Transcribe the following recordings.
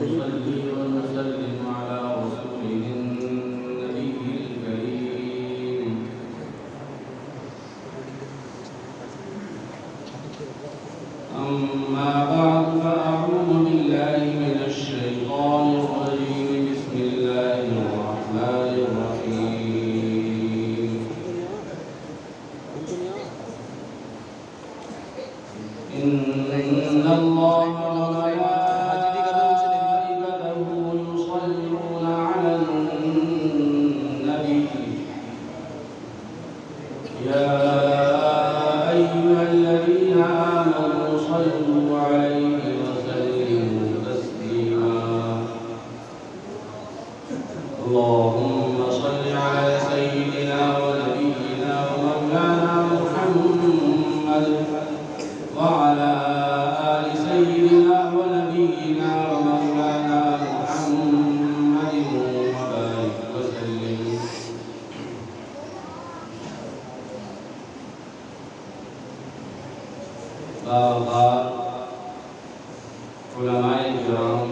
ونصلي ونسلم على رسوله النبي الكريم أما بعد فأعوذ بالله من الشيطان الرجيم بسم الله الرحمن الرحيم إن الله وملائكته يصلون على النبي يا أيها الذين آمنوا صلوا عليه وسلموا تسليما اللهم صل على سيدنا ونبينا ومولانا محمد وعلى آل سيدنا ونبينا ومولانا محمد وبارك وسلم بابا علماء کرام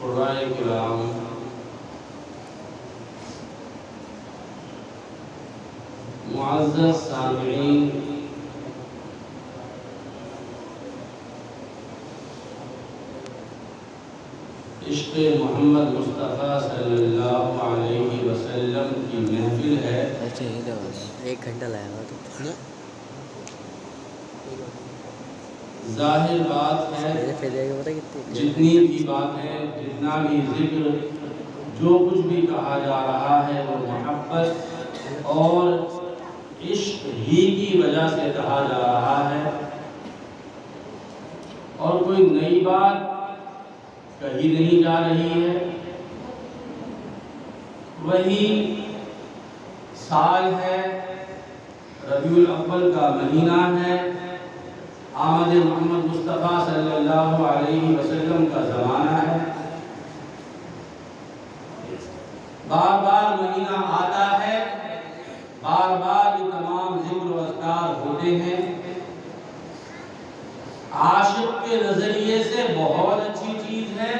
قرائے کرام معزز سامعین عشق محمد مصطفیٰ صلی اللہ علیہ وسلم کی محفل ہے ایک گھنٹہ لایا ہوا تو ظاہر بات ہے جتنی بھی بات ہے جتنا بھی ذکر جو کچھ بھی کہا جا رہا ہے وہ محبت اور عشق ہی کی وجہ سے کہا جا رہا ہے اور کوئی نئی بات کہی نہیں جا رہی ہے وہی سال ہے ربیع الاول کا مہینہ ہے آمد محمد مصطفیٰ صلی اللہ علیہ وسلم کا زمانہ ہے بار بار مہینہ آتا ہے بار بار یہ تمام ذکر و اذکار ہوتے ہیں عاشق کے نظریے سے بہت اچھی چیز ہے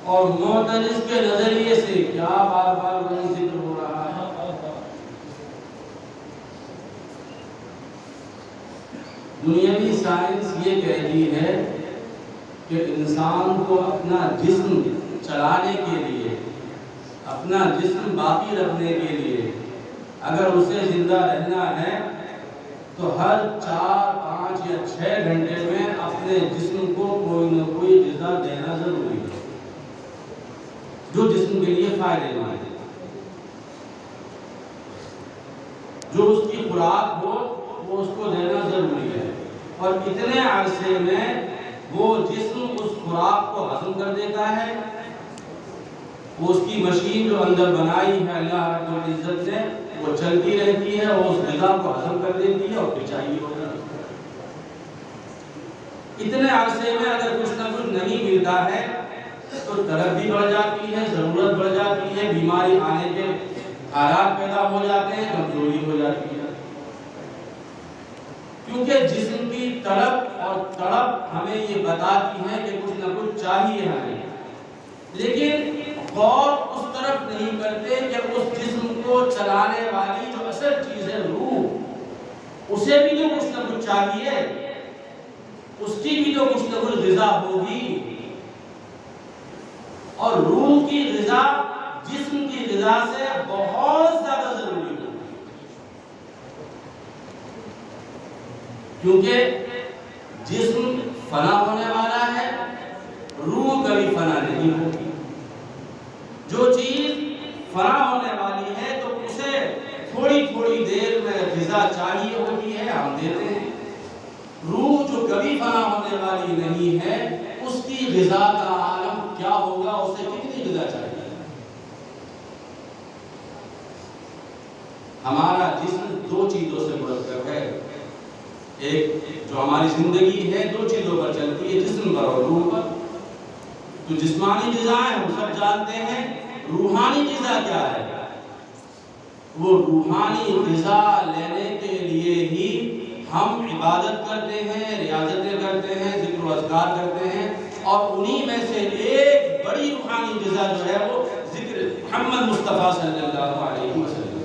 اور معترض کے نظریے سے کیا بار بار وہی ذکر ہو رہا ہے دنیاوی سائنس یہ کہتی ہے کہ انسان کو اپنا جسم چلانے کے لیے اپنا جسم باقی رکھنے کے لیے اگر اسے زندہ رہنا ہے تو ہر 4, 5 یا 6 گھنٹے میں اپنے جسم کو کوئی نہ کوئی غذا دینا ضروری ہے جو جسم کے لیے فائدے مند ہے جو اس کی خوراک ہو وہ اس کو دینا ضروری ہے اور اتنے عرصے میں وہ جسم اس خوراک کو ہضم کر دیتا ہے وہ اس کی مشین جو اندر بنائی ہے اللہ رب العزت نے وہ چلتی رہتی ہے اور اس غذا کو ہضم کر دیتی ہے اور پھر چاہیے ہو جاتی ہے اتنے عرصے میں اگر کچھ نہ کچھ نہیں ملتا ہے تو طلب بھی بڑھ جاتی ہے ضرورت بڑھ جاتی ہے بیماری آنے کے حالات پیدا ہو جاتے ہیں کمزوری ہو جاتی ہے کیونکہ جسم کی طلب اور تڑپ ہمیں یہ بتاتی ہے کہ کچھ نہ کچھ چاہیے ہمیں لیکن غور اس طرف نہیں کرتے کہ اس جسم کو چلانے والی جو اصل چیز ہے روح اسے بھی تو کچھ نہ کچھ چاہیے اس کی بھی تو کچھ نہ کچھ غذا ہوگی اور روح کی غذا جسم کی غذا سے بہت زیادہ ضروری ہے کیونکہ جسم فنا ہونے والا ہے روح کبھی فنا نہیں ہوگی جو چیز فنا ہونے والی ہے تو اسے تھوڑی تھوڑی دیر میں غذا چاہیے ہوتی ہے ہم دیتے ہیں روح جو کبھی فنا ہونے والی نہیں ہے اس کی غذا کا عالم کیا ہوگا اسے کتنی غذا چاہیے ہمارا جسم 2 چیزوں سے مرکب ہے ایک جو ہماری زندگی ہے 2 چیزوں پر چلتی ہے جسم پر اور روح پر تو جسمانی غذا ہے ہم سب جانتے ہیں روحانی غذا کیا ہے وہ روحانی غذا لینے کے لیے ہی ہم عبادت کرتے ہیں ریاضتیں کرتے ہیں ذکر و اذکار کرتے ہیں اور انہی میں سے ایک بڑی روحانی غذا جو ہے وہ ذکر محمد مصطفیٰ صلی اللہ علیہ وسلم۔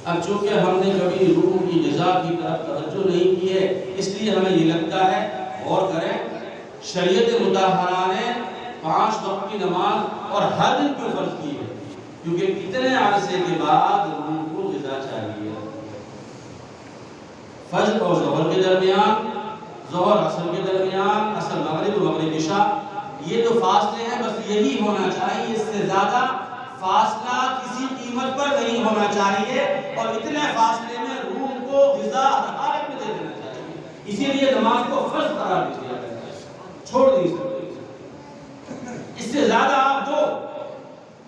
اب چونکہ ہم نے کبھی روح کی غذا کی طرف توجہ نہیں کی ہے، اس لیے ہمیں یہ لگتا ہے، غور کریں، شریعت مطہرہ نے 5 وقت کی نماز اور ہر دن کیوں فرض کی ہے؟ کیونکہ اتنے عرصے کے بعد روح کو غذا چاہیے۔ فجر اور ظہر کے درمیان، ظہر عصر کے درمیان، عصر مغرب و مغرب عشاء، یہ جو فاصلے ہیں بس یہی ہونا چاہیے، اس سے زیادہ فاصلہ کسی قیمت پر نہیں ہونا چاہیے، اور اتنے فاصلے میں روح کو غذا ہر حالت میں دے دینا چاہیے۔ اسی لیے نماز کو فرض قرار دیا گیا ہے، چھوڑ نہیں سکتے۔ اس سے زیادہ آپ جو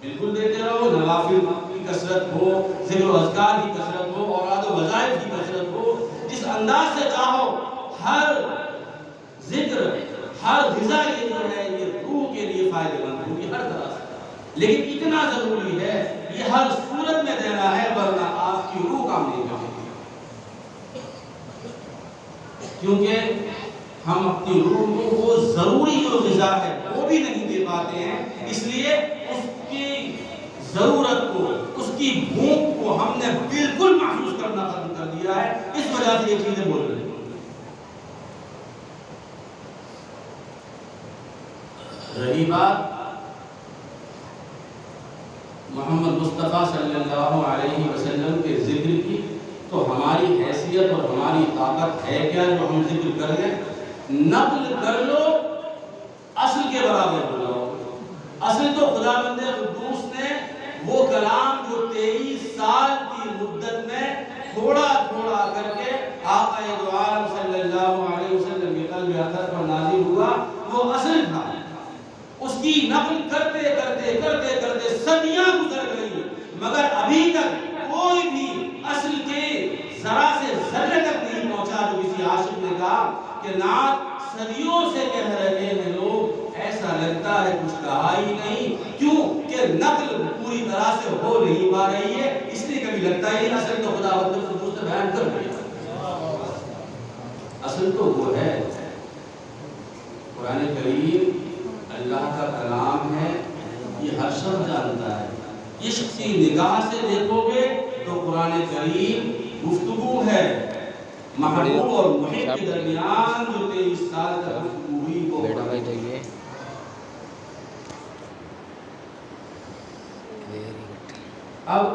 بالکل دیتے رہو، نوافل کی کثرت ہو، ذکر و اذکار کی کثرت ہو، اوراد و وظائف کی کثرت ہو، جس انداز سے چاہو، ہر ذکر، ہر غذا یہ جو ہے یہ روح کے لیے فائدہ مند ہوگی ہر طرح سے۔ لیکن اتنا ضروری ہے یہ ہر صورت میں دینا ہے، ورنہ آپ کی روح کام نہیں کرے گی، کیونکہ ہم اپنی روح کو وہ ضروری جو غذا ہے وہ بھی نہیں دے پاتے ہیں، اس لیے اس کی ضرورت کو، اس کی بھوک کو ہم نے بالکل محسوس کرنا ختم کر دیا ہے، اس وجہ سے یہ چیزیں بول رہے ہیں۔ رہی بات محمد مصطفیٰ صلی اللہ علیہ وسلم کے ذکر کی، تو ہماری حیثیت اور ہماری طاقت ہے کیا جو ہم ذکر کر لیں؟ نقل کر لو، اصل کے برابر بلاؤ۔ اصل تو خداوند قدوس نے وہ کلام جو 23 سال کی مدت میں تھوڑا تھوڑا کر کے آقا دو عالم صلی اللہ علیہ وسلم کے قلب اطہر پر نازل ہوا، وہ اصل تھا۔ اس کی نقل کرتے کرتے کرتے کرتے صدیاں گزر گئی، مگر ابھی تک کوئی بھی اصل کے ذرا سے ذرے تک نہیں پہنچا۔ جو کسی عاشق نے کہا کہ نعت صدیوں سے کہہ رہے ہیں لوگ، ایسا لگتا ہے کچھ کہا ہی نہیں، کیوں کہ نقل پوری طرح سے ہو نہیں پا رہی ہے، اس لیے کبھی لگتا ہی اصل تو خداوند قدوس نے بیان کر دیا۔ اصل تو وہ ہے قرآن کریم، اللہ کا کلام ہے، یہ ہر شخص جانتا ہے۔ عشق کی نگاہ سے دیکھو گے تو قرآن کریم گفتگو ہے، محبوب اور محب کے درمیان جو 23 سال تک گفتگو ہوئی وہ اب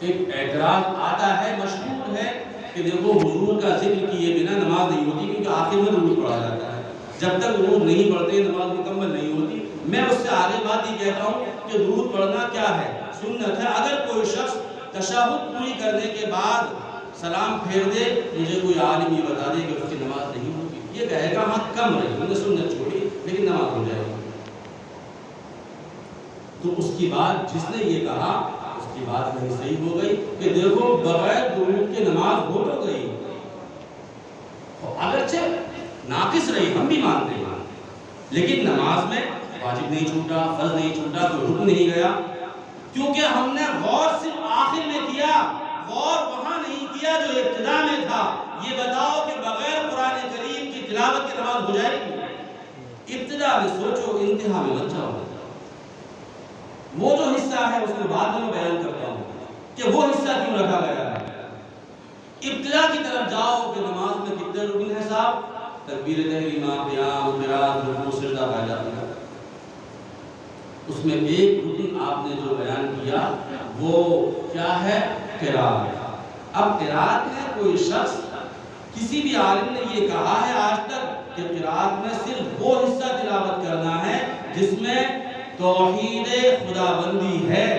ایک اعتراض آتا ہے، مشہور ہے کہ دیکھو حضور کا ذکر کیے بنا نماز نہیں ہوتی، کیونکہ آخر میں درود پڑھا جاتا ہے، جب تک درود نہیں پڑھتے نماز مکمل نہیں ہوتی۔ میں اس سے آگے بات یہ کہتا ہوں کہ درود پڑھنا کیا ہے؟ سنت ہے۔ اگر کوئی شخص تشہد پوری کرنے کے بعد سلام پھیر دے، مجھے کوئی عالم یہ بتا دے کہ اس کی نماز نہیں ہوگی، یہ کہے گا ہاں کم رہی، میں نے سنت چھوڑی لیکن نماز ہو جائے گی، تو اس کی بات، جس نے یہ کہا اس کی بات نہیں صحیح ہو گئی کہ دیکھو بغیر درود کے نماز ہو تو گئی، اگرچہ ناقص رہی، ہم بھی مانتے ہیں، لیکن نماز میں واجب نہیں چھوٹا، فرض نہیں چھوٹا، کوئی رکن نہیں گیا، کیونکہ ہم نے غور صرف آخر میں کیا، غور وہاں نہیں کیا جو ابتدا میں تھا۔ یہ بتاؤ کہ بغیر قرآن کریم کی تلاوت کی نماز ہو جائے گی؟ ابتدا میں سوچو، انتہا میں مت جاؤ۔ وہ جو حصہ ہے اس میں بعد میں بیان کرتا ہوں کہ وہ حصہ کیوں رکھا گیا ہے۔ ابتدا کی طرف جاؤ کہ نماز میں کتنے رکن ہیں صاحب؟ تکبیر تحریمہ، قیام، قرات، رکوع، سجدہ پایا جاتا ہے۔ اس میں ایک رکن آپ نے جو بیان کیا وہ کیا ہے؟ قرات۔ اب قرات میں کوئی شخص، کسی بھی عالم نے یہ کہا ہے آج تک کہ قرات میں صرف وہ حصہ تلاوت کرنا ہے جس میں توحید خداوندی ہے۔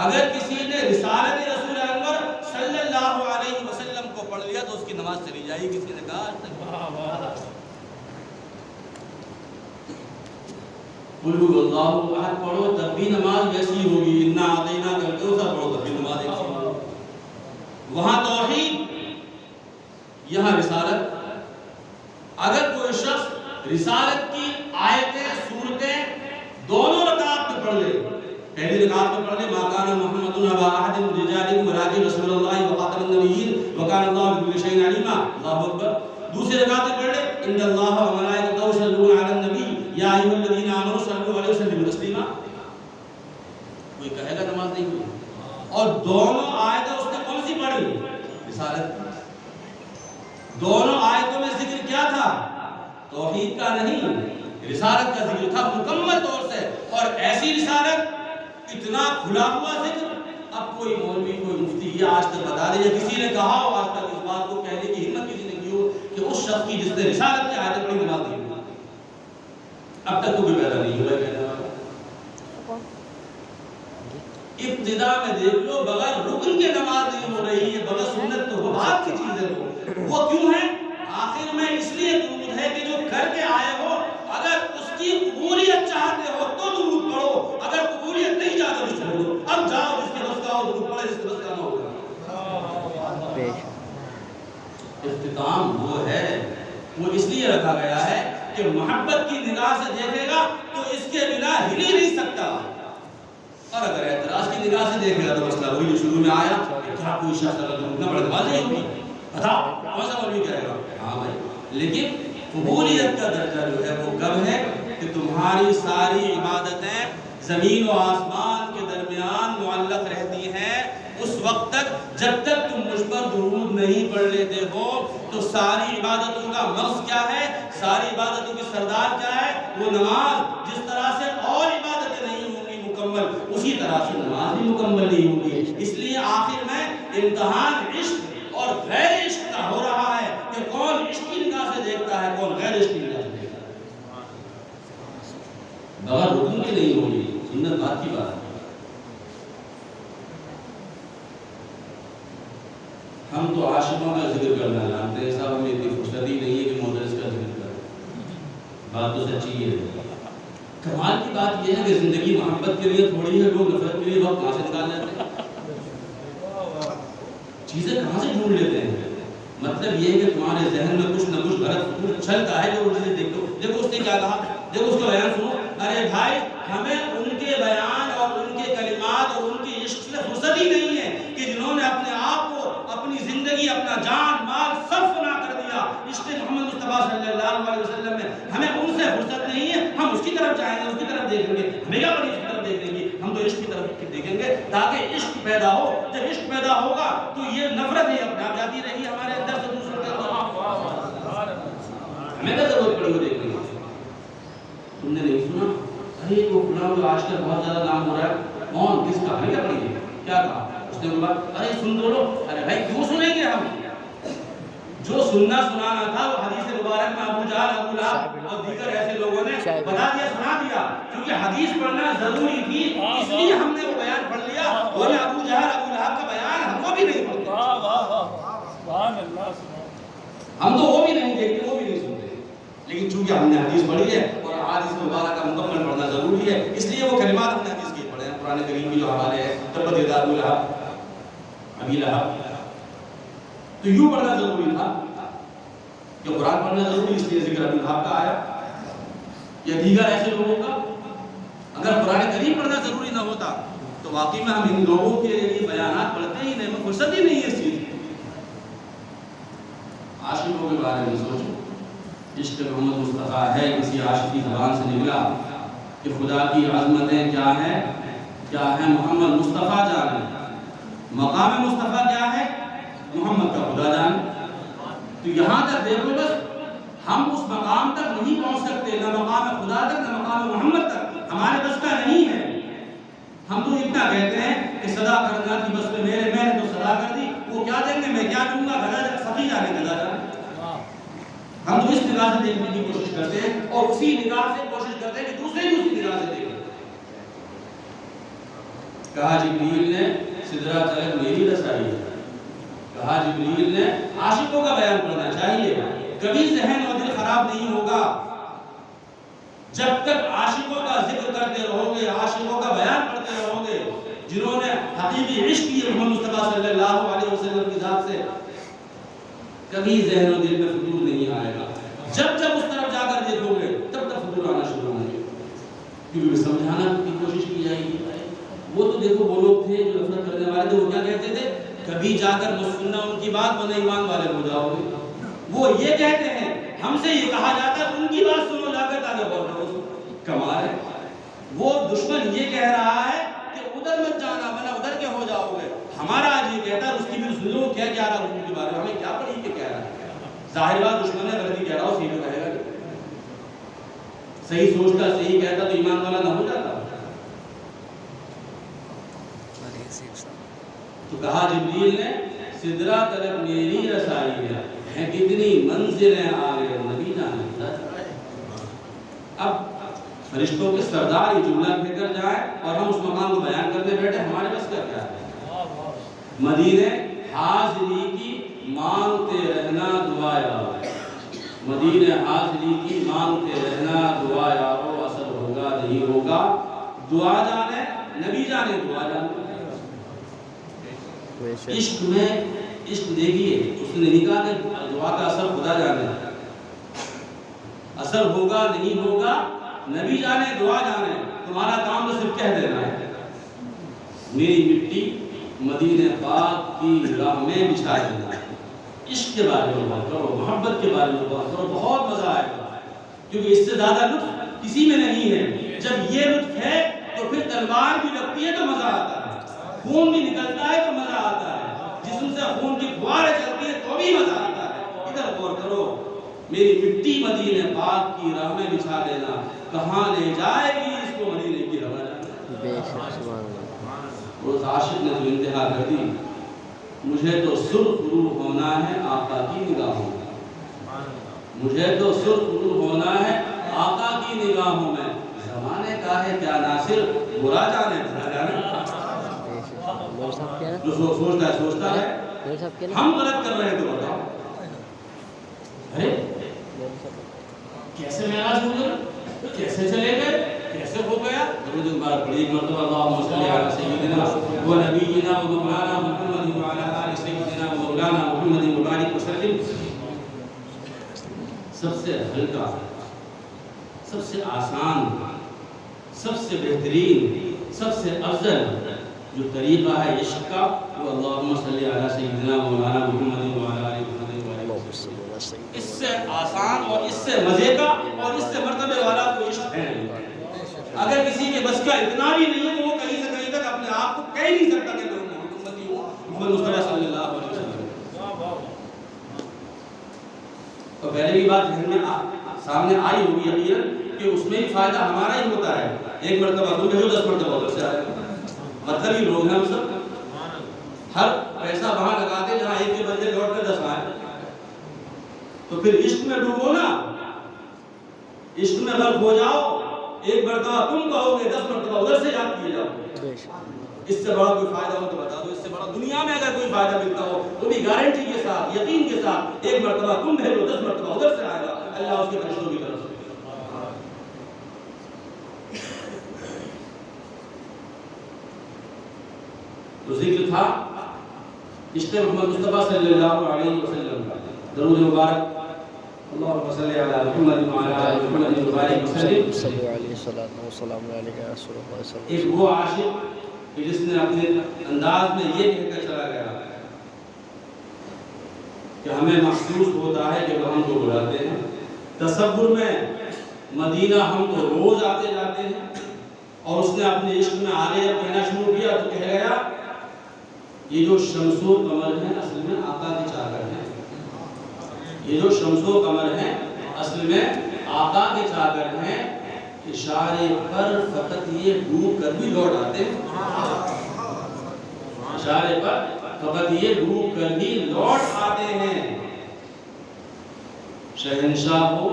اگر کسی نے رسالت رسول انور صلی اللہ علیہ وسلم کو پڑھ لیا تو اس کی نماز چلی جائے گی، کسی نے کہا آج تک؟ قل هو اللہ احد پڑھو تب بھی نماز ویسی ہوگی، انا اعطیناک الکوثر پڑھو تب بھی نماز ایسی ہوگی۔ وہاں توحید، یہاں رسالت۔ اگر کوئی شخص رسالت کی آیتیں، سورتیں دونوں رکعات میں پڑھ لے، پہلی رکعت میں پڑھ لے ما کان محمد ابا احد من رجالکم ولکن رسول اللہ وخاتم النبیین وکان اللہ بکل شیء علیما، اللہ اکبر. دوسری رکعت میں پڑھ لے ان اللہ و ملائکتہ یصلون علی النبی یا ایھا الذین آمنوا صلوا علیہ وسلموا تسلیما. کوئی کہے گا نماز نہیں ہوئی؟ اور دونوں آیتیں اس نے کون سی پڑھی؟ رسالت. دونوں آیتوں میں ذکر کیا تھا؟ توحید کا نہیں، رسالت کا ذکر تھا مکمل طور سے. اور ایسی رسالت، اتنا کھلا ہوا ذکر. اب کوئی مولوی، کوئی مفتی یہ آج تک بتا دے یا کسی نے کہا ہو آج تک اس بات کو کہنے کی ہمت کسی نے کی ہو کہ اس شخص کی جس نے رسالت کی آیتیں پڑھی نماز نہیں ہوئی، اب تک کوئی پیدا نہیں ہوا کہنے والا. ابتدا میں دیکھ لو بغیر رکن کے نماز نہیں ہو رہی ہے، بغیر سنت تو وہ بات کی چیز ہے. وہ کیوں ہے؟ آخر میں اس لیے درود ہے کہ جو کر کے آئے ہو اگر اس کی قبولیت چاہتے ہو تو درود پڑھو، اگر قبولیت نہیں چاہتے تو چھوڑ دو. اب جاؤ جس کے بس کا ہو درود پڑھے، جس کے بس کا نہ ہوگا. اختتام وہ ہے، وہ اس لیے رکھا گیا ہے کہ محبت کی نگاہ سے دیکھے گا تو اس کے بنا ہل ہی نہیں سکتا. اور اگر اعتراض کی نگاہ سے دیکھے گا تو مسئلہ وہی جو شروع میں آیا کہ کیا کوئی شخص اگر درود نہ پڑھے نماز نہیں ہوگی؟ بتاؤ کون سا مولوی کہے گا؟ ہاں بھائی. لیکن قبولیت کا درجہ جو ہے وہ کب ہے کہ تمہاری ساری عبادتیں زمین و آسمان کے درمیان معلق رہتی ہیں اس وقت تک جب تک تم مجھ پر درود نہیں پڑھ لیتے ہو. تو ساری عبادتوں کا مغز کیا ہے؟ ساری عبادتوں کی سردار کیا ہے؟ وہ نماز. جس طرح سے اور عبادتیں نہیں ہوں گی مکمل، اسی طرح سے نماز بھی مکمل نہیں ہوگی. اس لیے آخر میں امتحان عشق اور غیر عشق کا ہو رہا ہے کہ کون عشق کی نگاہ سے دیکھتا ہے، کون غیر عشق کی نگاہ سے دیکھتا ہے. بغیر رکن کی نہیں ہوگی، سنت بات کی بات ہے. ہم تو عاشقوں کا ذکر کرنا جانتے ہیں صاحب، ہمیں اتنی فرصت ہی نہیں ہے کہ مدرس کا ذکر کریں. بات تو سچی ہے. کمال کی بات یہ ہے کہ زندگی محبت کے لیے تھوڑی ہے، لوگ نفرت کے لیے وقت کہاں سے نکال لیتے ہیں، چیزیں کہاں سے ڈھونڈ لیتے ہیں. مطلب یہ ہے کہ تمہارے ذہن میں کچھ نہ کچھ غلط چلتا ہے جو چیزیں دیکھو. دیکھو اس نے کیا کہا، دیکھو اس کا بیان سنو. ارے بھائی ہمیں ان کے بیان اور ان کے کلمات اور ان کی عشق سے فرصت ہی نہیں ہے کہ جنہوں نے اپنے آپ کو، اپنی زندگی، اپنا جان مال سب فنا کر دیا عشق محمد مصطفیٰ صلی اللہ علیہ وسلم میں. ہمیں ان سے فرصت نہیں ہے. ہم اس کی طرف چاہیں گے، اس کی طرف دیکھیں گے. ہمیں کیا پڑی اس کی طرف دیکھیں گے؟ ہم تو عشق کی طرف دیکھیں گے تاکہ عشق پیدا ہو. جب عشق پیدا ہوگا تو یہ نفرت ہی اپنے آپ جاتی رہی ہمارے اندر سے دوسروں کے اندر. ہمیں کیا ضرورت پڑی وہ دیکھنے کی؟ تم نے نہیں سنا؟ ارے وہ فلاں جو آج کل بہت زیادہ نام ہو رہا ہے، کون کس کا؟ ہمیں کیا پڑی ہے؟ کیا کہا اس نے؟ بولا ارے سن دو لو. ارے بھائی کیوں سنیں گے ہم؟ جو سننا سنانا تھا وہ حدیث مبارک میں ابو جہل، ابو لہب اور دیگر ایسے لوگوں نے بتا دیا، سنا دیا. کیونکہ حدیث پڑھنا ضروری تھی اس لیے ہم نے وہ بیان پڑھ لیا. اور ابو جہل، ابو لہب کا بیان ہم کو بھی نہیں پڑھتے، ہم تو وہ بھی نہیں دیکھتے، وہ بھی نہیں سنتے. لیکن چونکہ ہم نے حدیث پڑھی ہے اور حدیث مبارکہ مکمل پڑھنا ضروری ہے، اس لیے وہ کلمات ہم نے حدیث کے پڑھے ہیں. قرآن کریم کی جو حوالے ہیں تبت یدا ابی لہب، ابی لہب، تو یوں پڑھنا ضروری تھا کہ قرآن پڑھنا ضروری اس لیے ذکر ابی لہب کا آیا یا دیگر ایسے لوگوں کا. اگر قرآن کریم پڑھنا ضروری نہ ہوتا تو واقعی میں ہم ان لوگوں کے لیے بیانات پڑھتے ہی نہیں، ہمیں فرصت ہی نہیں ہے اس چیز کی. عاشقوں کے بارے میں سوچو. عشق محمد مصطفیٰ ہے کسی عاشق کی زبان سے نکلا کہ خدا کی عظمتیں کیا ہیں، کیا ہیں محمد مصطفیٰ جانے. مقام مصطفیٰ کیا ہے؟ محمد کا خدا جانے. تو یہاں تک دیکھو بس ہم اس مقام تک نہیں پہنچ سکتے، نہ مقام خدا تک نہ مقام محمد تک، ہمارے بس کا نہیں ہے. ہم تو اتنا کہتے ہیں کہ صدا کرنا تھی بس میں میرے، میں نے تو صدا کر دی، وہ کیا دیں گے، میں کیا دوں گا، گدا سبھی جانے گدا جانے. ہم تو اس نگاہ سے دیکھنے کی کوشش کرتے ہیں اور اسی نگاہ سے کوشش کرتے ہیں کہ دوسرے بھی اسی نگاہ سے دیکھیں. کہا جبریل نے سدرہ تلک میری رسائی ہے. کہا جبریل نے عاشقوں کا بیان پڑھنا چاہیے. کبھی ذہن اور دل خراب نہیں ہوگا جب تک عاشقوں کا ذکر کرتے رہو گے، عاشقوں کا بیان پڑھتے رہو گے جنہوں نے حقیقی عشق کیے محمد مصطفیٰ صلی اللہ علیہ وسلم کی ذات سے. کبھی ذہن و دل میں فضول نہیں آئے گا. جب جب اس طرف جا کر دیکھو گے تب تک فضول آنا شروع ہوں گے، کیونکہ سمجھانا کی کوشش کی جائے گی. وہ تو دیکھو وہ لوگ تھے جو نفرت کرنے والے تھے، وہ کیا کہتے تھے کبھی جا کر سننا ان کی بات بنے ایمان والے ہو جاؤ گے. وہ یہ کہتے ہیں ہم سے یہ کہا جاتا ہے ان کی بات سنو جا کر تاکہ غور کرو. کمال ہے. وہ دشمن یہ کہہ رہا ہے کہ ادھر مت جانا ورنہ ادھر کے ہو جاؤ گے. ہمارا آج یہ کہتا ہے اس کی بھی سن لو کیا کہہ رہا ہے ان کے بارے میں. ہمیں کیا پڑھی کہ کہہ رہا ہے. ظاہر بات دشمن ہے غلطی کہہ رہا ہو صحیح تو کہے گا. صحیح سوچتا صحیح کہتا تو ایمان والا نہ ہو جاتا. تو کہا جبریل نے سدرا طرف میری رسائی ہے کتنی منزلیں آگے نبی جانے. اب فرشتوں کے سردار یہ جملہ کہہ کر جائیں اور ہم اس مقام کو بیان کرنے بیٹھے ہمارے بس کا کیا ہے. مدینے حاضری کی مانگتے رہنا دعا یارو. مدینے حاضری کی مانگتے رہنا دعا یارو. اثر ہوگا نہیں ہوگا دعا جانے نبی جانے دعا جانے. عشق میں عشق دیکھیے اس نے نہیں کہا کہ دعا کا اثر خدا جانے. اثر ہوگا نہیں ہوگا نبی جانے دعا جانے. تمہارا کام تو صرف کہہ دینا ہے میری مٹی مدینہ پاک کی راہ میں بچھا دینا. عشق کے بارے میں بات کرو, محبت کے بارے میں بات کرو, بہت مزہ آئے گا. کیونکہ اس سے زیادہ لطف کسی میں نہیں ہے. جب یہ لطف ہے تو پھر تلوار بھی لگتی ہے تو مزہ آتا ہے, خون بھی نکلتا ہے تو مزہ آتا ہے, جسم سے خون کی فواریں چلتی ہے تو بھی مزہ آتا ہے. ادھر غور کرو میری مٹی مدینہ پاک کی راہ میں بچھا دینا. کہاں لے جائے گی اس کو مدینے کی ہوا جانا. اس عاشق نے تو انتہا کر دی. مجھے تو سرخرو ہونا ہے آقا کی نگاہوں میں. مجھے تو سرخرو ہونا ہے آقا کی نگاہوں میں. زمانے کا ہے کیا ناصر برا جانے بھلا جانے. جو سوچتا ہے ہم غلط کر رہے ہیں تو بتاؤ. کیسے معراج ہو گیا, کیسے چلے گئے, کیسے ہو گیا. درود مبارک پڑھی ایک مرتبہ اللہم صلی علی سیدنا و نبینا و مولانا محمد و علی آل سیدنا و مولانا محمد مبارک وسلم. سب سے ہلکا, سب سے آسان, سب سے بہترین, سب سے افضل جو طریقہ ہے عشق کا وہ اللہم صلی علی سیدنا و مولانا محمد و علی آل محمد. اس سے آسان اور اس سے مزے کا اور اس سے مرتبے والا کوئی عشق ہے نہیں. اگر کسی کے بس کا اتنا بھی نہیں ہے تو وہ کہیں سے کہیں تک اپنے آپ کو کہہ نہیں سکتا کہ میں امتی ہوں محمد مصطفیٰ صلی اللہ علیہ وسلم. تو پہلے بھی بات ذہن میں سامنے آئی ہوگی یقیناً کہ اس میں بھی فائدہ ہمارا ہی ہوتا ہے. ایک مرتبہ تم بھیجو 10 مرتبہ ادھر سے آئے گا. مطلب ہی لوگ ہیں ہم سب. ہر پیسہ وہاں لگاتے جہاں ایک کے بدلے لوٹ کر 10 آئے. تو پھر عشق میں ڈوبو نا, عشق میں غرق ہو جاؤ. ایک مرتبہ تم کہو گے 10 مرتبہ ادھر سے یاد کیے جاؤ. اس سے بڑا کوئی فائدہ ہو تو بتا دو. اس سے بڑا دنیا میں اگر کوئی فائدہ ملتا ہو وہ بھی گارنٹی کے ساتھ, یقین کے ساتھ, ایک مرتبہ تم بھیجو 10 مرتبہ ادھر سے آئے گا اللہ اس کے فرشتوں کی طرف سے. تو ذکر تھا عشق محمد مصطفیٰ صلی اللہ علیہ وسلم کا. درود مبارک اللہم صلی علی محمد وعلی آل محمد مبارک وسلم. صلی علیہ السلام علیہ وسلم. ایک وہ عاشق کہ جس نے اپنے انداز میں یہ کہہ کر چلا گیا کہ ہمیں محسوس ہوتا ہے کہ وہ ہم کو بلاتے ہیں. تصور میں مدینہ ہم تو روز آتے جاتے ہیں. اور اس نے اپنے عشق میں آگے جب کہنا شروع کیا تو کہہ گیا یہ جو شمس و قمر ہیں اصل میں آقا کے چاکر ہیں. یہ جو شمس و قمر ہیں اصل میں آقا کے چاکر ہیں. اشارے پر فقط یہ ڈوب کر بھی لوٹ آتے ہیں. اشارے پر فقط یہ ڈوب کر بھی لوٹ آتے ہیں. شہنشاہ ہو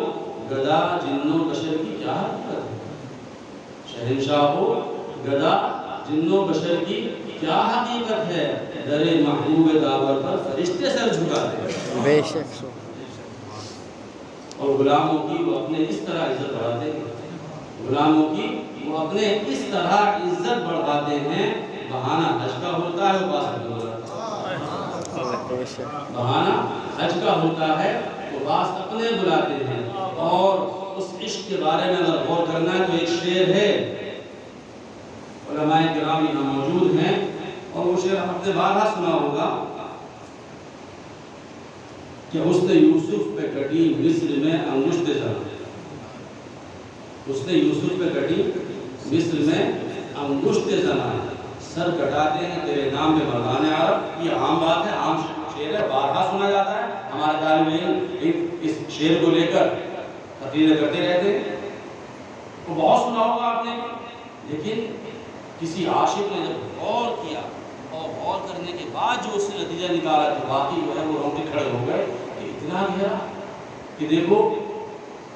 گدا جن و بشر کی کیا حقیقت ہے. شہنشاہ ہو گدا جن و بشر کی کیا حقیقت ہے. در محبوب داور پر فرشتے سر جھکاتے ہیں. بے شک. اور غلاموں کی وہ اپنے اس طرح عزت بڑھاتے ہیں. غلاموں کی وہ اپنے اس طرح عزت بڑھاتے ہیں. بہانہ حج کا ہوتا ہے وہ پاس بہانہ حج کا ہوتا ہے وہ پاس اپنے بلاتے ہیں. اور اس عشق کے بارے میں اگر غور کرنا ہے تو ایک شعر ہے علماء کرام یہاں موجود ہیں اور وہ شعر آپ نے بارہا سنا ہوگا کہ حسن یوسف پہ کٹی مصر میں انگشت زنا، حسن یوسف پہ کٹی مصر میں انگشت زنا، سر کٹاتے ہیں تیرے نام میں مردان عرب. یہ عام بات ہے، عام شعر ہے، بارہا سنا جاتا ہے. ہمارے طالب علم اس شعر کو لے کر تقریر کرتے رہتے ہیں. وہ بہت سنا ہوگا آپ نے، لیکن کسی عاشق نے جب غور کیا اور غور کرنے کے بعد جو اس نے نتیجہ نکالا کہ باقی جو ہے وہ رونگٹے کھڑے ہو گئے کہ اتنا گہرا کہ دیکھو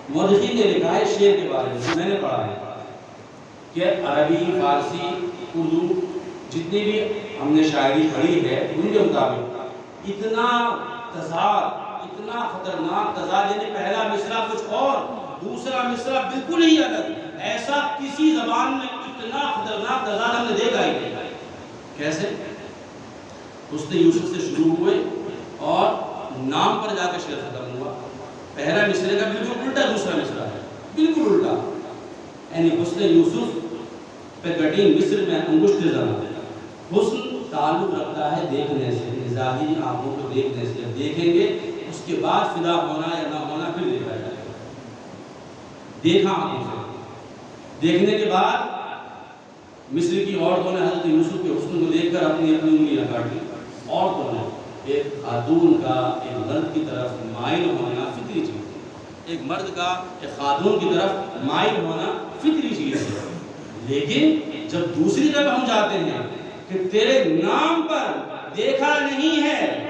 مورخین نے لکھا ہے شعر کے بارے میں، میں نے پڑھا ہے کہ عربی، فارسی، اردو جتنی بھی ہم نے شاعری پڑھی ہے ان کے مطابق اتنا تضاد، اتنا خطرناک تضاد، یعنی پہلا مصرع کچھ اور دوسرا مصرع بالکل ہی الگ، ایسا کسی زبان میں اتنا خطرناک تضاد ہم نے دیکھا ہی نہیں. کیسے؟ حسن یوسف سے شروع ہوئے اور نام پر جا کے شعر ختم ہوا. پہلا مصرع کا بالکل الٹا دوسرا مصرع ہے، بالکل الٹا. یعنی حسن یوسف پہ کٹی مصر میں انگشت زنا. حسن تعلق رکھتا ہے دیکھنے سے، ظاہری آنکھوں کو دیکھنے سے. دیکھیں گے اس کے بعد فدا ہونا یا نہ ہونا پھر دیکھا جائے گا. دیکھا آنکھوں سے، دیکھنے کے بعد مصر کی عورتوں نے حضرت یوسف کے حسن کو دیکھ کر اپنی انگلیاں کاٹ لی. عورتوں نے، ایک خاتون کا ایک مرد کی طرف مائل ہونا فطری چیز ہے، ایک مرد کا ایک خاتون کی طرف مائل ہونا فطری چیز ہے. لیکن جب دوسری طرف ہم جاتے ہیں کہ تیرے نام پر دیکھا نہیں ہے،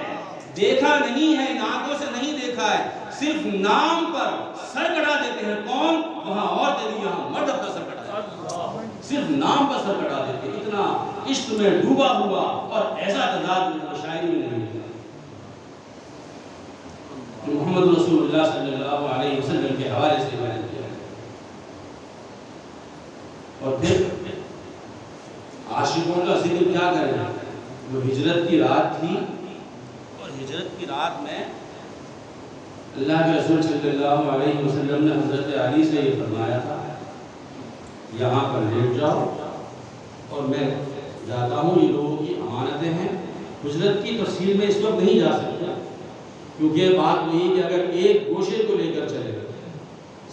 دیکھا نہیں ہے، آنکھوں سے نہیں دیکھا ہے، صرف نام پر سر کٹا دیتے ہیں. کون؟ وہاں عورت دی، یہاں مرد اپنا سر کٹا دیتے ہیں، صرف نام پر سر کٹا دیتے ہیں. اتنا عشق میں ڈوبا ہوا اور ایسا تضاد شاعری میں نہیں ہے. محمد رسول اللہ صلی اللہ علیہ وسلم کے حوالے سے بیان کیا ہے. اور پھر عاشقوں کا ذکر کیا کریں؟ جو ہجرت کی رات تھی، اور ہجرت کی رات میں اللہ کے رسول صلی اللہ علیہ وسلم نے حضرت علی سے یہ فرمایا تھا یہاں پر لیٹ جاؤ اور میں جاتا ہوں، یہ لوگوں کی امانتیں ہیں. ہجرت کی تفصیل میں اس وقت نہیں جا سکتا کیونکہ بات وہی کہ اگر ایک گوشے کو لے کر چلے گا،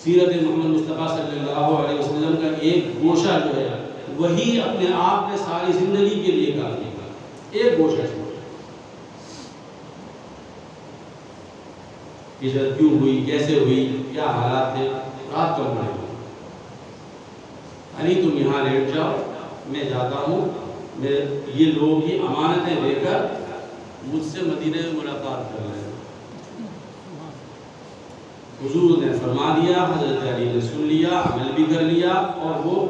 سیرت محمد مصطفیٰ صلی اللہ علیہ وسلم کا ایک گوشہ جو ہے وہی اپنے آپ میں ساری زندگی کے لیے کافی ہے. ایک گوشہ چھوڑ، ہجرت کیوں ہوئی، کیسے ہوئی، کیا حالات تھے، رات کو پڑھیں گے. علی تم یہاں لیٹ جاؤ، میں جاتا ہوں، میں یہ لوگ کی امانتیں لے کر مجھ سے مدینہ میں ملاقات کر لیں. حضور نے فرما دیا، حضرت علی نے سن لیا، عمل بھی کر لیا اور وہ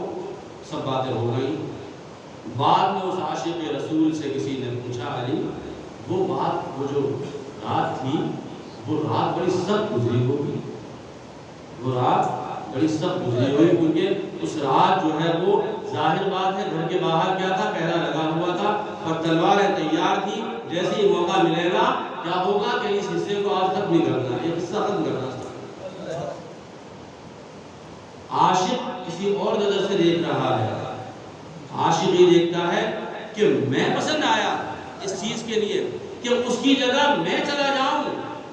سب باتیں ہو گئیں. بعد میں اس عاشق رسول سے کسی نے پوچھا علی وہ بات، وہ جو رات تھی وہ رات بڑی سخت گزری ہوگی، وہ رات بڑی سخت گزری ہوئی کیونکہ اس رات جو ہے وہ ظاہر بات ہے گھر کے باہر کیا تھا، پہرا لگا ہوا تھا اور تلواریں تیار تھی. جیسے ہی موقع ملے گا کیا ہوگا کہ اس حصے کو آج ختم نہیں کرنا، یہ حصہ ختم کرنا. عاشق کسی اور نظر سے دیکھ رہا ہے. عاشق یہ دیکھتا ہے کہ میں پسند آیا اس چیز کے لیے کہ اس کی جگہ میں چلا جاؤں.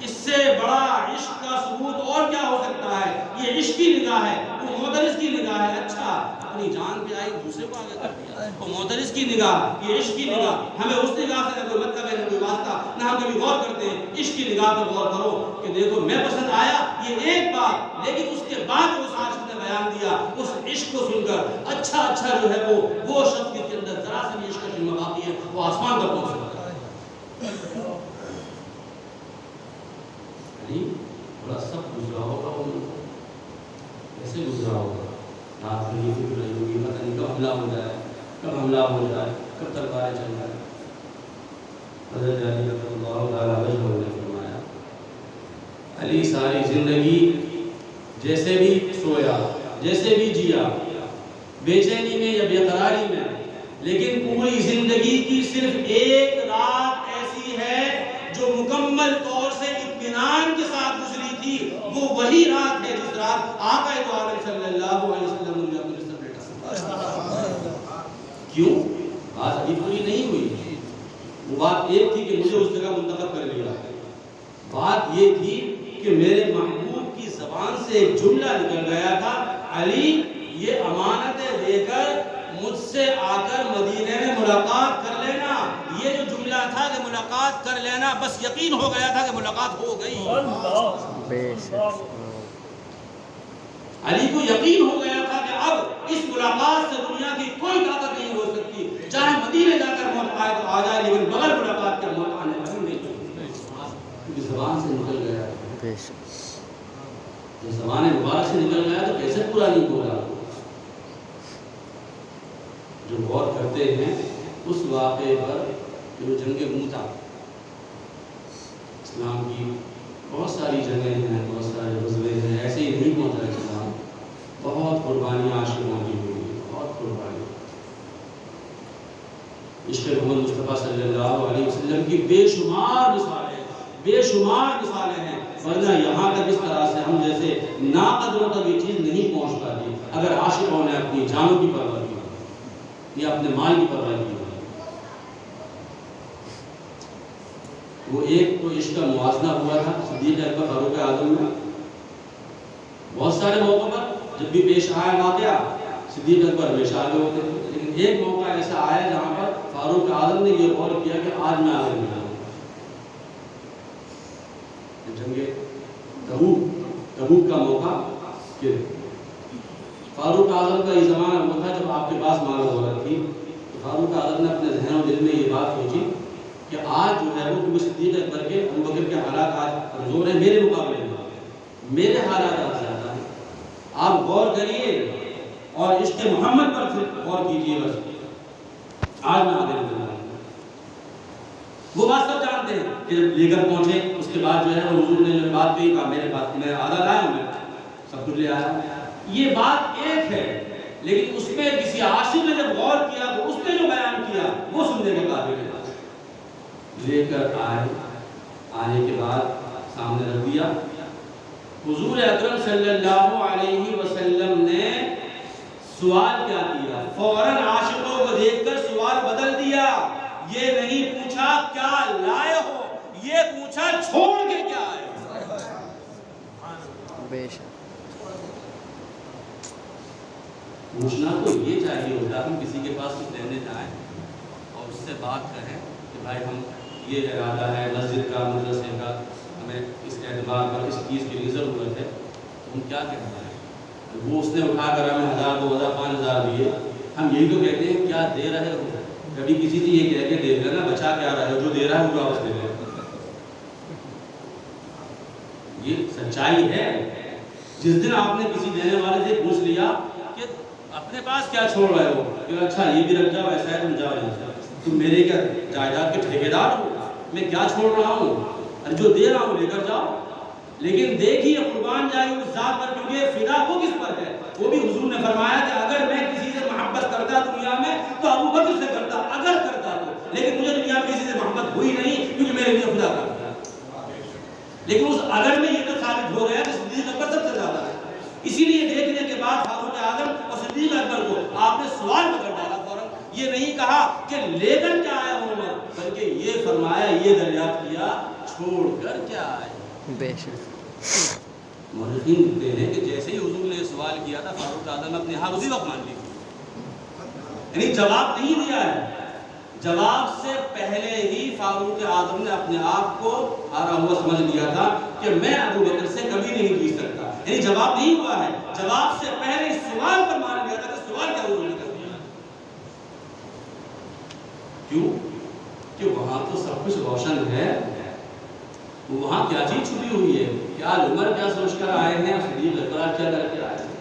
اس سے بڑا عشق کا ثبوت اور کیا ہو سکتا ہے؟ یہ عشق کی نگاہ ہے، وہ مدرس کی نگاہ ہے. اچھا اپنی جان پہ آئی دوسرے کو آگے کر دیا، وہ مدرس کی نگاہ، یہ عشق کی نگاہ. ہمیں اس نگاہ سے نہ کوئی مطلب ہے نہ کوئی واسطہ، نہ ہم کبھی غور کرتے ہیں. عشق کی نگاہ پر غور کرو کہ دیکھو میں پسند آیا، یہ ایک بات، لیکن اس کے بعد اس عاشق نے بیان دیا اس عشق کو سن کر اچھا جو ہے وہ شخص کے اندر ذرا سے بھی عشق کا شمع باقی ہے وہ آسمان تک پہنچ سکتا ہے. بڑا سخت گزرا ہوگا، وہ کیسے گزرا ہوگا؟ رات میں یہ فکر رہی ہوگی پتہ نہیں کب حملہ ہو جائے، کب حملہ ہو جائے، کب تلواریں چل جائے. حضرت علی رضی اللہ تعالیٰ عنہ نے فرمایا علی ساری زندگی جیسے بھی سویا، جیسے بھی جیا، بے چینی میں یا بے قراری میں، لیکن پوری زندگی کی صرف ایک رات ایسی ہے جو مکمل طور سے اطمینان کے ساتھ گزری تھی. وہ وہی رات ہے جس رات آقا تو عالم صلی اللہ علیہ وسلم نے اپنے سر بیٹھا. کیوں؟ بات ابھی پوری نہیں ہوئی. وہ بات ایک تھی کہ مجھے اس جگہ منتخب کر لیا، بات یہ تھی کہ میرے محبوب کی زبان سے ایک جملہ نکل گیا تھا، علی یہ امانتیں دے کر مجھ سے آ کر مدینے میں ملاقات کر لینا۔ یہ جو جملہ تھا کہ ملاقات کر لینا، بس یقین ہو گیا تھا کہ ملاقات ہو گئی۔ بے شک علی کو یقین ہو گیا تھا کہ اب اس ملاقات سے دنیا کی کوئی طاقت نہیں ہو سکتی، چاہے مدینے جا کر موت آئے تو آ جائے، لیکن بغیر ملاقات کے موت آنے والی نہیں، کیونکہ زبان سے نکل گیا۔ بے شک جب زبان مبارک سے نکل گیا تو کیسے پورا نہیں ہوگا؟ جو غور کرتے ہیں اس واقعے پر، جو جنگ موتا، اسلام کی بہت ساری جگہیں ہیں، بہت سارے غزوے ہیں، ایسے ہی نہیں پہنچا اسلام، بہت قربانیاں عاشقوں کی ہوئی، بہت قربانی۔ عشق محمد مصطفیٰ صلی اللہ علیہ وسلم کی بے شمار مثالیں، بے شمار مثالیں ہیں، ورنہ یہاں تک اس طرح سے ہم جیسے ناقدروں تک یہ چیز نہیں پہنچ پاتی اگر عاشقوں نے اپنی جانوں کی پرواہ کی یا اپنے مال کی پرواہ کی۔ وہ ایک تو عشق کا موازنہ ہوا تھا صدیق اکبر فاروق اعظم میں، بہت سارے موقعوں پر جب بھی پیش آیا واقعہ صدیق اکبر ہمیشہ آگے ہوتے تھے، لیکن ایک موقع ایسا آیا جہاں پر فاروق اعظم نے یہ غور کیا کہ آج میں آگے نہیں آؤں۔ جنگ تبوک کا موقع کہ فاروق اعظم کا یہ زمانہ وہ تھا جب آپ کے پاس مال و دولت تھی، تو فاروق اعظم نے اپنے ذہن و دل میں یہ بات سوچی کہ آج جو ہے وہ کیونکہ صدیق اکبر کے ابو بکر کے حالات آج کمزور ہیں میرے مقابلے میں، میرے حالات آج زیادہ ہیں، آپ غور کریے اور عشق محمد پر پھر غور کیجیے، بس آج میں آگے نکل رہا ہوں۔ وہ بات سب جانتے ہیں کہ جب لے کر پہنچے اس کے بعد جو ہے وہ حضور نے جو بات کہی، کہا میرے پاس میں آدھا لایا ہوں، میں سب کچھ لے آیا۔ یہ بات ایک ہے، لیکن اس میں کسی عاشق نے جب غور کیا تو اس نے جو بیان کیا وہ سننے کے قابل ہے۔ لے کر آنے کے بعد سامنے رکھ دیا، حضور اکرم صلی اللہ علیہ وسلم نے سوال کیا کیا، فوراً عاشقوں کو دیکھ کر سوال بدل دیا، یہ نہیں پوچھا کیا لائے ہو، یہ پوچھا چھوڑ کے کیا آئے۔ بے شک پوچھنا تو یہ چاہیے ہوتا، ہم کسی کے پاس کچھ لینے جائیں اور اس سے بات کہیں کہ بھائی ہم یہ ارادہ ہے مسجد کا، مدرسے کا، ہمیں اس اعتبار پر اس چیز کی لیے ضرورت ہے، تو ہم کیا کہنا ہے؟ وہ اس نے اٹھا کر ہمیں 1000 2000 5000 دیے، ہم یہی تو کہتے ہیں کیا دے رہے ہو؟ کبھی کسی سے یہ کہہ کے دے دینا بچا کیا رہے ہو، جو دے رہا ہے وہ واپس دے رہے۔ یہ سچائی ہے۔ جس دن آپ نے کسی دینے والے سے پوچھ لیا کہ اپنے پاس کیا چھوڑ رہے ہو، کہ اچھا یہ بھی رکھ جاؤ، ایسا ہے تم جاؤ یہاں سے، تم میرے کیا جائیداد کے ٹھیکیدار ہو، میں کیا چھوڑ رہا ہوں، اور جو دے رہا ہوں لے کر جاؤ۔ لیکن دیکھیے قربان جائے اس ذات پر، کیونکہ فدا وہ کس پر ہے؟ وہ بھی حضور نے فرمایا کہ اگر میں کسی سے محبت کرتا دنیا میں تو ابو بکر سے کرتا، اگر کرتا تو، لیکن مجھے دنیا میں کسی سے محبت ہوئی نہیں کیونکہ میرے لیے خدا کرتا۔ لیکن اس اگر میں یہ تو ثابت ہو گیا کہ صدیق اکبر سب سے زیادہ ہے، اسی لیے دیکھنے کے بعد فاروق اعظم اور صدیق اکبر کو آپ نے سوال پکڑ ڈالا فوراً، یہ نہیں کہا کہ لے کر کیا آیا ہوں میں، بلکہ یہ فرمایا، یہ دریافت کیا چھوڑ کر کیا آئے۔ بے شک مورخین لکھتے ہیں کہ جیسے ہی حضور نے سوال کیا تھا فاروق اعظم نے اپنی ہار اسی وقت مان لی، یعنی جواب نہیں دیا ہے، جواب سے پہلے ہی فاروق اعظم نے اپنے آپ کو ہارا ہوا سمجھ لیا تھا کہ میں ابو بکر سے کبھی نہیں جیت سکتا، یعنی جواب نہیں ہوا ہے، جواب سے پہلے اس سوال پر مان لیا تھا کہ سوال کیا حضور نے کر دیا۔ کیوں؟ کہ وہاں تو سب کچھ روشن ہے، وہاں کیا چیز چھپی ہوئی ہے، کیا عمر کیا سوچ کر آئے ہیں، صدیق اکبر کیا کر کے آئے ہیں،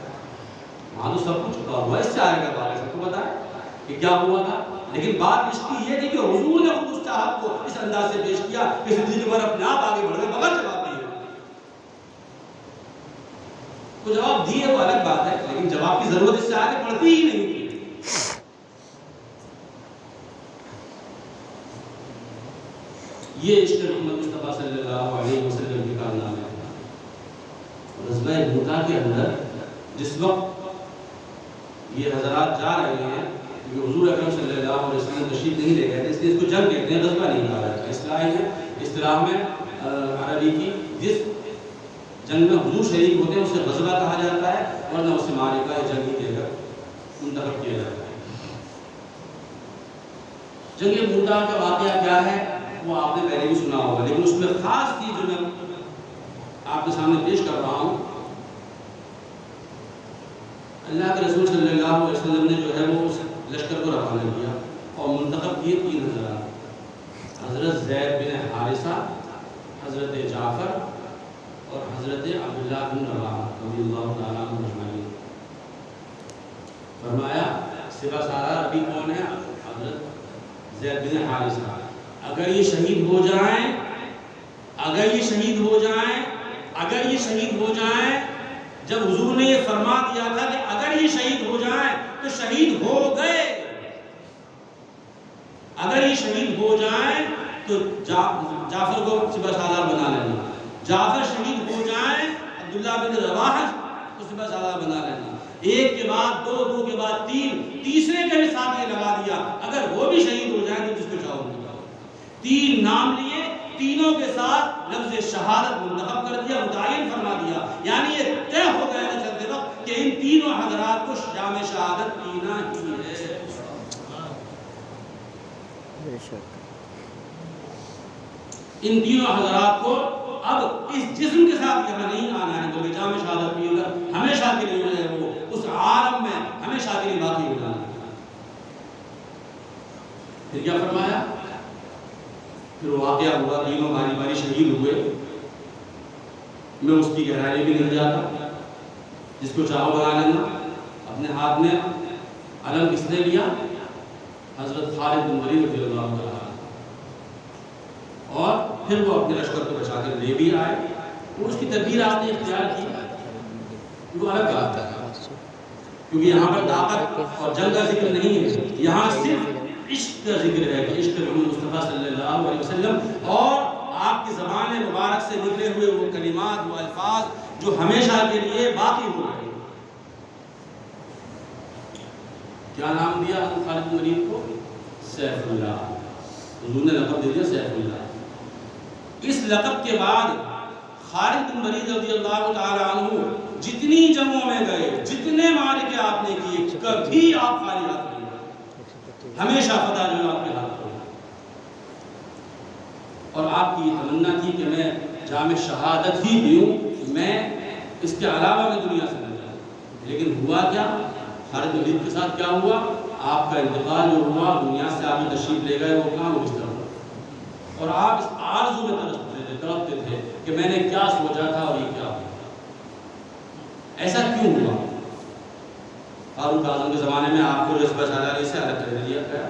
وہاں تو سب کچھ چھپا ہوا ہے، اس سے آئے گا بات سب کو پتا ہے کہ کیا ہوا تھا۔ لیکن بات اس کی یہ تھی کہ حضور نے خود اس چاہت کو اس انداز سے پیش کیا کہ صدیق اکبر اپنے آپ آگے بڑھ گئے بغیر جواب نہیں ہے۔ تو جواب دیے وہ الگ بات ہے، لیکن جواب کی ضرورت اس سے آگے پڑتی ہی نہیں تھی۔ یہ عشق محمد مصطفیٰ صلی اللہ علیہ وسلم کی کارنامے ہیں۔ غزوہ موتا کے اندر جس وقت یہ حضرات جا رہے ہیں کیونکہ حضور اکرم صلی اللہ علیہ وسلم تشریف نہیں لے گئے تھے، اس لیے اس کو جنگ کہتے ہیں، غزوہ نہیں کہا جاتا. اصطلاح میں عربی کی جس جنگ میں حضور شریک ہوتے ہیں اسے غزوہ کہا جاتا ہے، ورنہ اسے معرکہ یا جنگ ہی کہہ کر منتخب کیا جاتا ہے. جنگ موٹا کا واقعہ کیا ہے وہ آپ نے پہلے بھی سنا ہوگا، لیکن اس میں خاص چیز جو میں آپ کے سامنے پیش کر رہا ہوں، اللہ کے رسول صلی اللہ علیہ وسلم نے جو ہے وہ اس لشکر کو روانہ کیا اور منتخب کیے 3 حضرات، حضرت زید بن حارثہ، حضرت جعفر اور حضرت عبداللہ بن رواحہ رضی اللہ تعالیٰ عنہ اجمعین. فرمایا سپہ سالار ابھی کون ہے؟ حضرت زید بن حارثہ. اگر یہ شہید ہو جائیں، اگر یہ شہید ہو جائیں، اگر یہ شہید ہو جائیں، جب حضور نے یہ فرما دیا تھا کہ اگر یہ شہید ہو جائیں تو شہید ہو گئے، اگر یہ شہید ہو جائیں تو جعفر کو سپہ سالار بنا لینا، جعفر شہید ہو جائیں عبداللہ بن رواحہ کو سپہ سالار بنا لینا. ایک کے بعد دو، دو کے بعد تین، تیسرے کا بھی ساتھ یہ لگا دیا اگر وہ بھی شہید ہو جائیں تو جس کو چاہو ان کو. 3 نام لیے، تینوں کے ساتھ لفظ شہادت منتخب کر دیا، متعین فرما دیا. یعنی یہ طے ہو گیا تھا چلتے وقت کہ ان تینوں حضرات کو جام شہادت پینا ہی ہے. ان تینوں حضرات کو اب اس جسم کے ساتھ یہاں نہیں آنا ہے، تو جام شہادت پیے گا ہمیشہ کے لیے جو ہے وہ اس عالم میں ہمیشہ کے لیے باقی ہو جانا. پھر کیا فرمایا؟ پھر واقعہ ہوا، تینوں باری باری شہید ہوئے. میں اس کی گہرائی بھی نہیں جاتا، جس کو چاہو بنا لینا. اپنے ہاتھ میں علم کس نے لیا؟ حضرت خالد بن ولید رضی اللہ عنہ. اور پھر وہ اپنے لشکر کو بچا کر لے بھی آئے. وہ اس کی تدبیر آپ نے اختیار کی، وہ الگ بات ہے، کیونکہ یہاں پر طاقت اور جنگ کا ذکر نہیں ہے، یہاں صرف عشق کا ذکر ہے کہ عشق محمد مصطفیٰ صلی اللہ علیہ وسلم اور آپ کی زبان مبارک سے نکلے ہوئے وہ کلمات، وہ الفاظ جو ہمیشہ کے لیے باقی ہو رہے ہیں. کیا نام دیا حضرت خالد بن ولید کو؟ سیف اللہ. حضور نے لقب دے دیا سیف اللہ. اس لقب کے بعد خالد بن ولید رضی اللہ تعالی عنہ جتنی جنگوں میں گئے، جتنے معرکے آپ نے کیے، کبھی آپ خالی ہاتھ نہیں گئے. ہمیشہ فتح جو ہے آپ کے ہاتھ میں. اور آپ کی تمنا تھی کہ میں جام شہادت ہی پیوں، میں اس کے علاوہ میں دنیا سے نہ جاؤں. لیکن ہوا کیا؟ خالد بن ولید کے ساتھ کیا ہوا؟ آپ کا انتقال جو ہوا، دنیا سے آپ تشریف لے گئے، وہ کہاں وہ بستر ہوا. اور آپ اس آرزو میں تڑپتے تھے کہ میں نے کیا سوچا تھا اور یہ کیا ہوا. ایسا کیوں ہوا؟ فاروق اعظم کے زمانے میں آپ کو رسبہ سالاری سے الگ کر دیا گیا.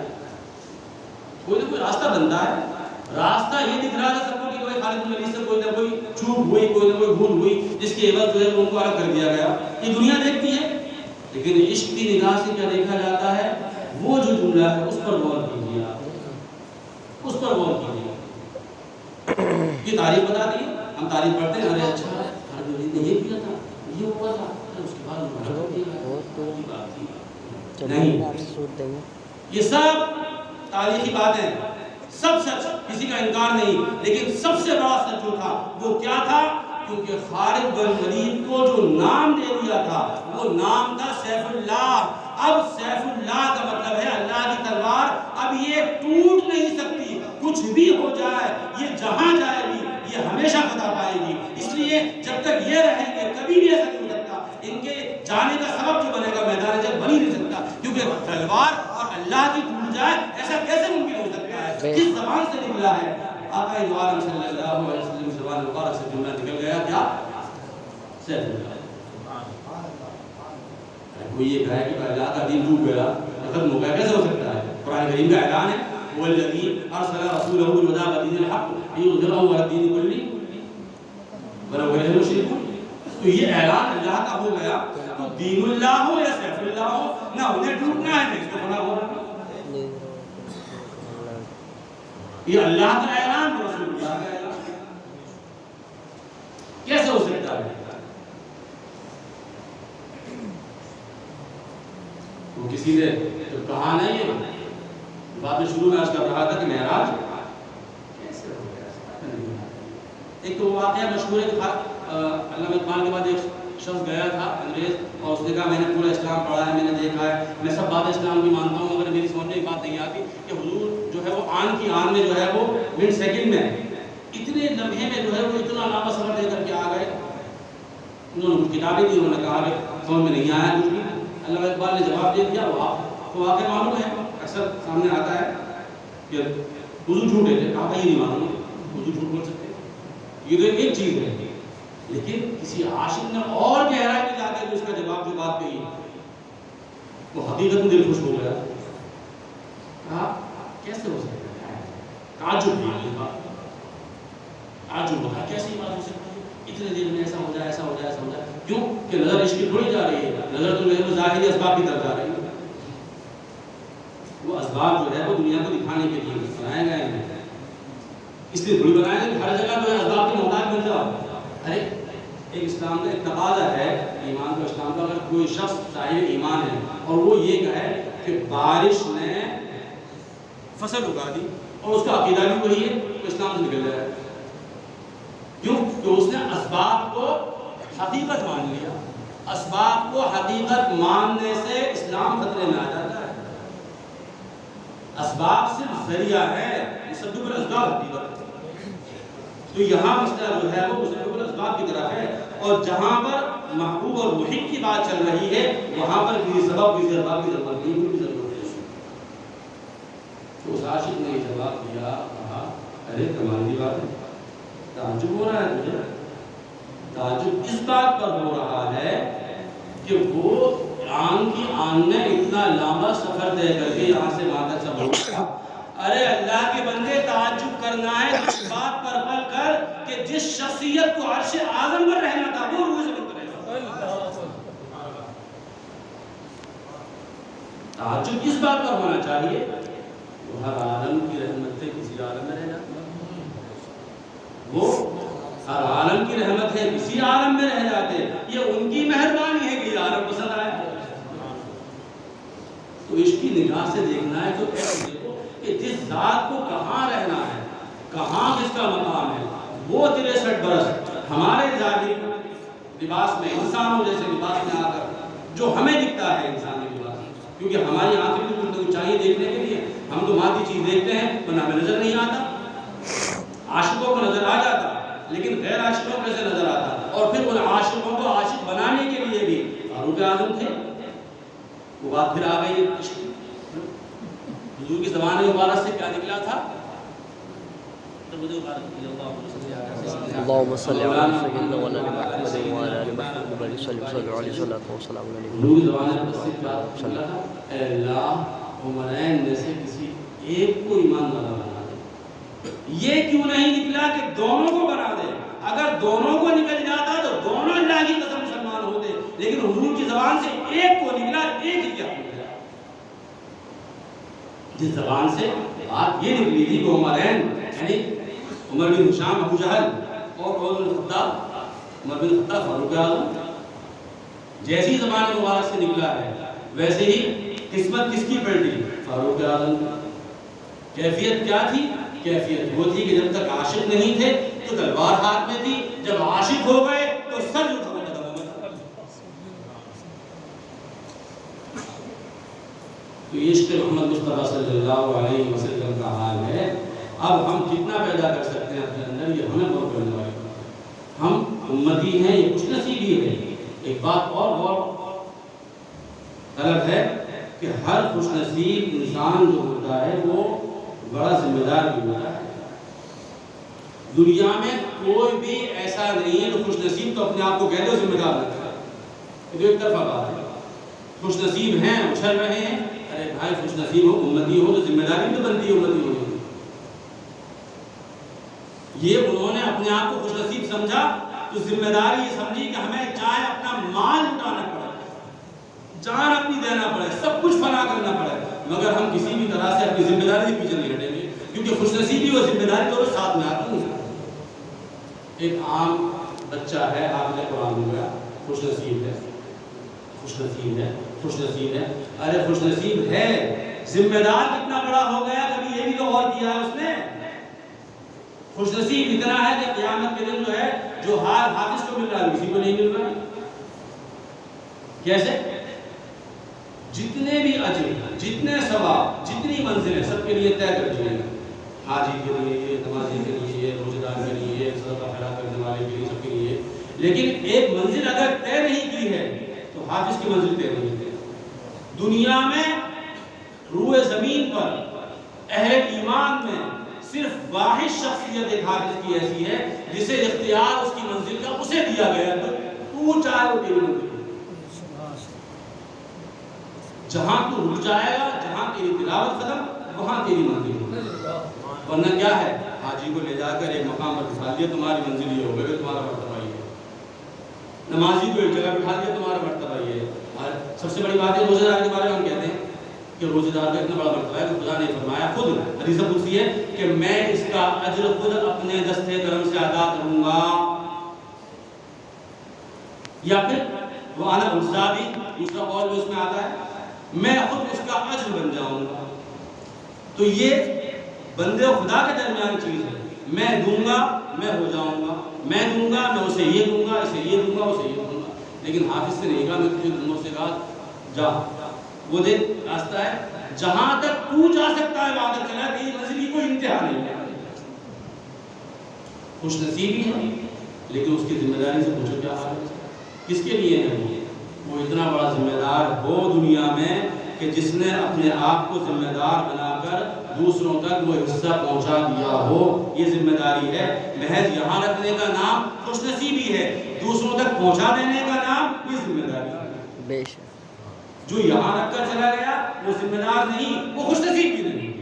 کوئی نہ کوئی راستہ بنتا ہے. راستہ یہ دکھ رہا تھا سب کو کہ کوئی خالد بن ولید سے کوئی نہ کوئی چوک ہوئی، کوئی نہ کوئی بھول ہوئی، جس کی عوض جو ہے ان کو الگ کر دیا گیا. یہ دنیا دیکھتی ہے، لیکن عشق کی نگاہ سے کیا دیکھا جاتا ہے؟ وہ جو جملہ ہے اس پر غور کیجیے، آپ اس پر غور کیجیے. یہ تاریخ بتا دی، ہم تاریخ پڑھتے ہیں، ارے اچھا خالد بن ولید نے یہ کیا تھا، یہ ہوا تھا، اس کے بعد نہیں. یہ سب تاریخی باتیں، سب سچ، کسی کا انکار نہیں. لیکن سب سے بڑا سچ جو تھا وہ کیا تھا؟ کیونکہ خالد بن ولید کو جو نام دے دیا تھا وہ نام تھا سیف اللہ. اب سیف اللہ کا مطلب ہے اللہ کی تلوار. اب یہ ٹوٹ نہیں سکتی، کچھ بھی ہو جائے، یہ جہاں جائے گی یہ ہمیشہ فتح پائے گی. اس لیے جب تک یہ رہیں گے کبھی بھی ایسا نہیں ہو سکتا. ان کے جانے کا سبب جو بنے گا میدان جنگ بن ہی نہیں سکتا، کیونکہ تلوار اور اللہ کی ٹوٹ جائے ایسا کیسے ممکن ہو سکتا ہے؟ کس زبان سے نکلا ہے؟ آقا عالم صلی اللہ علیہ وسلم کی زبان مبارک سے جملہ نکل گیا، کیا؟ سیف اللہ. کوئی یہ کہے کہ اللہ کا دین ڈوب گیا، ختم ہو گیا، کیسے ہو سکتا ہے؟ قرآن کریم کا اعلان ہے والذی ارسل رسولہ بالہدی ودین الحق لیظہرہ علی الدین کلہ ولو کرہ المشرکون. تو یہ اعلان اللہ کا ہو گیا تو دین اللہ ہو یا سیف اللہ ہو، نہ انہیں ڈوبنا ہے نہ اس کو بنا ہو رہا. یہ اللہ کا اعلان، رسول اللہ کا اعلان، کیسے ہو سکتا ہے؟ وہ کسی نے کہ کہاں نہیں ہے بات میں شروع میں عرض کر رہا تھا کہ معراج کیسے ہو گیا. ایک تو واقعہ مشہور ہے کہ علامہ اقبال کے بعد ایک شخص گیا تھا انگریز اور اس نے کہا میں نے پورا اسلام پڑھا ہے, میں نے دیکھا ہے, میں سب باتیں اسلام کی مانتا ہوں, مگر میری سمجھ میں ایک بات نہیں آتی کہ حضور جو ہے وہ آن کی آن میں جو ہے وہ منٹ سیکنڈ میں اتنے لمحے میں جو ہے وہ اتنا لمبا سفر دے کر کے آ گئے. انہوں نے کچھ کتابیں دی, انہوں نے کہا کہ سمجھ میں نہیں آیا کچھ بھی. علامہ اقبال نے جواب دے دیا, وہ آپ کو واقعہ معلوم ہے, اکثر سامنے آتا ہے کہ حضور جھوٹے تھے, کہا یہ نہیں معلوم حضور جھوٹ بول سکتے. یہ تو ایک چیز ہے, لیکن کسی عاشق نے اور گہرائی میں جا کے اس کا جواب جو بات کہی وہ حقیقت میں دل خوش ہو گیا. کہا کیسے ہو سکتا ہے, تعجب ہوا یہ بات, تعجب ہوا کیسی بات ہو سکتی ہے, اتنے دیر میں ایسا ہو جائے, ایسا ہو جائے, ایسا ہو جائے. کیوں کہ نظر عشق کی تھوڑی جا رہی ہے, نظر تو ہے ظاہری اسباب کی طرف جا رہی ہے. وہ اسباب جو ہے وہ دنیا کو دکھانے کے لیے بنائے گئے ہیں, اس لیے تھوڑی بنائے گئے کہ ہر جگہ جو ہے اسباب کے محتاج بن جاؤ. ارے ایک اسلام کا ایک تقاضا ہے ایمان کا, اسلام کا, اگر کوئی شخص صاحب ایمان ہے اور وہ یہ کہے کہ بارش نے فصل اگا دی اور اس کا عقیدہ بھی وہی ہے, تو اسلام سے نکل جائے گا. کیوں کہ اس نے اسباب کو حقیقت مان لیا. اسباب کو حقیقت ماننے سے اسلام خطرے میں آ جاتا ہے. اسباب صرف ذریعہ ہے, مسبب الاسباب حقیقت. تو یہاں مسئلہ جو ہے وہ مسبب الاسباب کی طرف ہے, اور جہاں پر محبوب اور محب کی بات چل رہی ہے وہاں پر کسی سبب کسی اسباب کی ضرورت نہیں, کوئی ضرورت نہیں. تو اس عاشق نے یہ جواب دیا, کہا ارے کمال کی بات ہے, تعجب ہو رہا ہے تجھے. تعجب اس بات پر ہو رہا ہے کہ وہ آن کی آن میں اتنا لمبا سفر طے کر کے یہاں سے وہاں تک سفر ہوا. ارے اللہ کے بندے, تعجب کرنا ہے اس بات پر پل کر کہ جس شخصیت کو عرش اعظم پر رہنا تھا وہ روح زمین پر رہنا. تعجب اس بات پر ہونا چاہیے وہ ہر عالم کی رحمت سے کسی عالم میں رہ جاتا, وہ ہر عالم کی رحمت ہے کسی عالم میں رہ جاتے. یہ ان کی مہربانی ہے کہ یہ عالم پسند آیا. تو عشق کی نگاہ سے دیکھنا ہے تو ایسے دیکھو کہ جس ذات کو کہاں رہنا ہے, کہاں کس کا مقام ہے, وہ 63 برس ہمارے ظاہری لباس میں, انسانوں جیسے لباس میں آ کر جو ہمیں دکھتا ہے انسانی لباس, کیونکہ ہماری آنکھیں بھی کچھ چاہیے دیکھنے کے لیے, ہم تو مادی چیز دیکھتے ہیں ورنہ ہمیں نظر نہیں آتا. عاشقوں کو نظر آ جاتا لیکن غیر عاشقوں کیسے نظر آتا. اور پھر ان عاشقوں کو عاشق بنانے کے لیے بھی فاروق اعظم تھے. وہ بات پھر آ گئی حضور کی زبان مبارک سے کیا نکلا تھا, اللهم صل على سيدنا وعلى ال محمد وعلى ال محمد وصلى عليه الصلاه والسلام حضور کی زبان مبارک سے نکلا تھا, اے اللہ عمرین میں سے کسی ایک کو ایمان والا بنا دے. یہ کیوں نہیں نکلا کہ دونوں کو بنا دے, اگر دونوں کو نکل جاتا تو دونوں اللہ کی قسم مسلمان ہوتے, لیکن حضور کی زبان سے ایک کو نکلا, ایک ہی کیا ہو گیا. جس زبان سے بات یہ نکلی تھی کہ عمرین یعنی عمر بن ہشام ابو جہل اور عمر بن خطاب فاروق اعظم, جیسی زبان مبارک سے نکلا ہے ویسے ہی قسمت کس کی پلٹی, فاروق اعظم. کیفیت کیا تھی, کیفیت وہ تھی کہ جب تک عاشق نہیں تھے تو تلوار ہاتھ میں تھی, جب عاشق ہو گئے تو سر اٹھا ہوا قدموں میں. تو عشق محمد مصطفیٰ صلی اللہ علیہ وسلم کا حال ہے. اب ہم کتنا پیدا کر سکتے ہیں اپنے اندر, یہ ہمیں غور کرنے والی بات ہے. ہم امتی ہیں, یہ خوش نصیبی ہے. ایک بات اور غور طلب ہے کہ ہر خوش نصیب انسان جو ہوتا ہے وہ بڑا ذمہ دار بھی ہوتا ہے. دنیا میں کوئی بھی ایسا نہیں ہے جو خوش نصیب تو اپنے آپ کو کہہ دو ذمہ دار رکھتا ہے. یہ تو ایک طرفہ بات ہے. خوش نصیب ہیں, اچھل رہے ہیں, ارے بھائی خوش نصیب ہو, امتی ہو تو ذمہ داری بھی بنتی ہے امتی ہونے کی. یہ انہوں نے اپنے آپ کو خوش نصیب سمجھا تو ذمہ داری یہ سمجھی کہ ہمیں چاہے اپنا مال لٹانا پڑے, جان اپنی دینا پڑے, سب کچھ فنا کرنا پڑے, مگر ہم کسی بھی طرح سے اپنی ذمہ داری کے پیچھے نہیں ہٹیں گے, کیونکہ خوش نصیبی اور ذمہ داری دونوں ساتھ میں آتی ہیں. ایک عام بچہ ہے, آپ نے قرآن میں خوش نصیب ہے, خوش نصیب ہے، خوش نصیب ہے. ارے خوش نصیب ہے، ذمہ دار کتنا بڑا ہو گیا، کبھی یہ بھی تو غور کیا ہے اس نے؟ خوش نصیب اتنا ہے کہ قیامت کے دن جو ہے جو ہار حافظ کو مل رہا ہے کسی کو نہیں مل رہا. کیسے؟ جتنے بھی اجر، جتنے ثواب، جتنی منزلیں سب کے لیے طے کر دی ہیں. حاجی کے لیے، نمازی کے لیے، روزہ دار کے لیے، صدقہ خیرات کرنے والے کے لیے، سب کے لیے. لیکن ایک منزل اگر طے نہیں کی ہے تو حافظ کی منزل طے نہیں ہے. دنیا میں روئے زمین پر اہل ایمان میں صرف واحد شخصیت ایک حافظ کی ایسی ہے جسے اختیار اس کی منزل کا اسے دیا گیا ہے. تو چاہے وہ تیری منزل، جہاں تو رک جائے گا، جہاں تیری تلاوت ختم وہاں تیری منزل ہوگی. ورنہ کیا ہے، حاجی کو لے جا کر ایک مقام پر بٹھا دیا تمہاری منزل یہ ہوگا کہ تمہارا مرتبہ یہ ہے. نمازی کو ایک جگہ بٹھا دیا تمہارا مرتبہ یہ ہے. اور سب سے بڑی بات ہے روزہ دار کے بارے میں ہم کہتے ہیں کہ روزہ دار کا اتنا بڑا مرتبہ ہے کہ خدا نے فرمایا خود حدیث قدسی ہے کہ میں اس کا اجر خود اپنے دستے کرم سے ادا کروں گا. یا پھر وہ انا الزابی، دوسرا قول بھی اس میں آتا ہے میں خود اس کا اجر بن جاؤں گا. تو یہ بندے و خدا کے درمیان چیز ہے. میں دوں گا، میں ہو جاؤں گا، میں دوں گا، میں اسے یہ دوں گا، اسے یہ دوں گا، اسے یہ دوں گا. لیکن حافظ سے نہیں کہا میں تجھے دوں گا، سے کہا جا. وہ دیکھ راستہ ہے جہاں تک تو جا سکتا ہے وہاں تک چلا، تیری منزل کی کوئی انتہا نہیں ہے. خوش نصیبی ہے لیکن اس کی ذمہ داری سے پوچھو کیا حال ہے. کس کے لیے ہے وہ اتنا بڑا ذمہ دار ہو دنیا میں کہ جس نے اپنے آپ کو ذمہ دار بنا کر دوسروں تک وہ حصہ پہنچا دیا ہو. یہ ذمہ داری ہے. محض یہاں رکھنے کا نام خوش نصیبی ہے، دوسروں تک پہنچا دینے کا نام یہ ذمہ داری ہے. جو یہاں رکھ کر چلا گیا وہ ذمہ دار نہیں، وہ خوش نصیب بھی نہیں.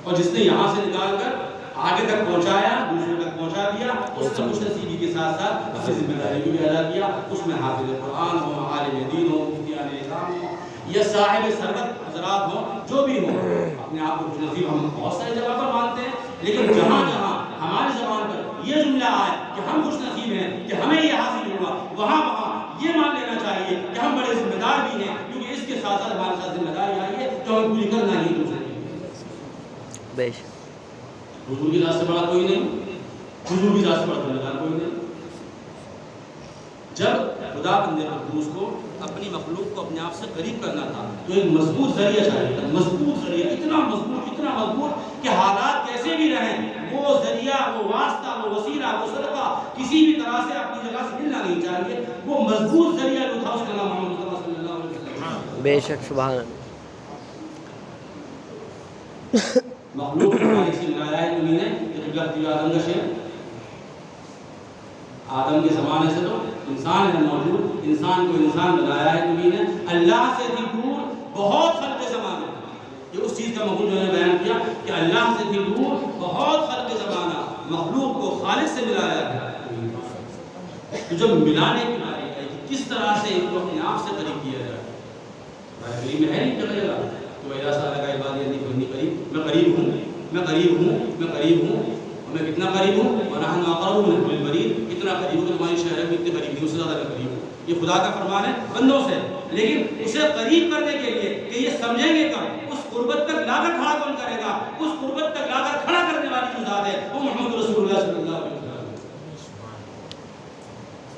اور جس نے یہاں سے نکال کر آگے تک پہنچایا، دوسروں تک پہنچا دیا، اس نے خوش نصیبی کے ساتھ ساتھ اپنی ذمہ داری کو بھی ادا کیا. اس میں حافظ قرآن ہو، عالم دین ہو، مفتیان اعظام ہو یا صاحب ثروت حضرات ہوں، جو بھی ہوں، اپنے آپ کو خوش نصیب ہم بہت ساری جگہ پر مانتے ہیں. لیکن جہاں جہاں ہماری زبان پر یہ جملہ آئے کہ ہم خوش نصیب ہیں کہ ہمیں یہ حاصل ہوا، وہاں یہ مان لینا چاہیے کہ ہم بڑے ذمہ دار بھی ہیں، کیونکہ اس کے ساتھ ساتھ ہمارے ساتھ ذمہ داری آئی ہے جو ہم پوری کرنا ہی دوسرے. حضور کی ذات سے بڑا کوئی نہیں، حضور کی ذات سے بڑا ذمہ دار کوئی نہیں. جب خدا بندے قدوس کو اپنی مخلوق کو اپنے آپ سے قریب کرنا تھا تو ایک مضبوط ذریعہ چاہیے تھا. مضبوط ذریعہ، اتنا مضبوط کہ حالات کیسے بھی رہیں وہ ذریعہ، وہ واسطہ، وہ وسیلہ، وہ صدقہ کسی بھی طرح سے اپنی جگہ سے ملنا نہیں چاہیے. وہ مضبوط ذریعہ جو تھا اس کا نام محمد مصطفیٰ صلی اللہ علیہ وسلم. بے شک سبحان اللہ. مخلوق کو مالک سے ملایا ہے انہی نے. آدم کا شعر، آدم کے زمانے سے تو انسان ہے موجود، انسان کو انسان بنایا ہے انہی نے. اللہ سے بھی دور بہت خلق زمانہ. یہ اس چیز کا مفہوم جو نے بیان کیا کہ اللہ سے بھی دور بہت خلق زمانہ مخلوق کو خالق سے ملایا ہے. تو جب ملانے کی باری ہے کہ کس طرح سے ان کو اپنے آپ سے قریب کیا جائے. قریب میں ہے نہیں چلے گا تو ایسا سا لگا عبادی انی قریب، میں قریب ہوں، میں قریب ہوں، میں قریب ہوں. اور میں کتنا قریب ہوں؟ ونحن اقرب من حبل الورید. کتنا قریب ہوں کہ تمہاری شہر میں اتنے قریب نہیں، اس سے زیادہ میں قریب ہوں. یہ خدا کا فرمان ہے بندوں سے. لیکن اسے قریب کرنے کے لیے کہ یہ سمجھیں گے کب، اس قربت تک لا کر کھڑا کون کرے گا؟ اس قربت تک لا کر کھڑا کرنے والی جو ذات ہے وہ محمد رسول اللہ صلی اللہ علیہ وسلم.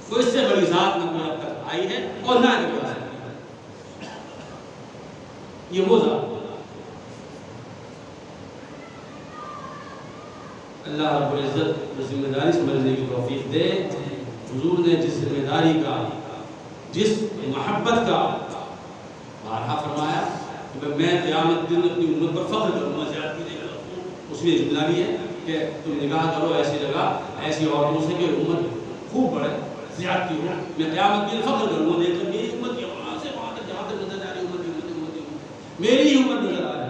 تو اس سے بڑی ذات نہ کوئی اب تک آئی ہے اور نہ کوئی آ سکتی ہے. یہ وہ ذات. اللہ رب العزت ذمہ داری سمجھنے کی توفیق دے. حضور نے جس ذمہ داری کا، جس محبت کا بارہا فرمایا کہ میں قیامت دن اپنی امت پر فخر کروں گا، زیادتی نہیں کروں. اس میں جملہ بھی ہے کہ تم نگاہ کرو ایسی جگہ، ایسی عورتوں سے کہ امت خوب بڑھے، زیادتی ہو. میں قیامت دن فخر کروں گا دیکھ کر میری امت یہاں سے وہاں تک جہاں تک نظر آ رہی امت میری ہی امت نظر آ رہی.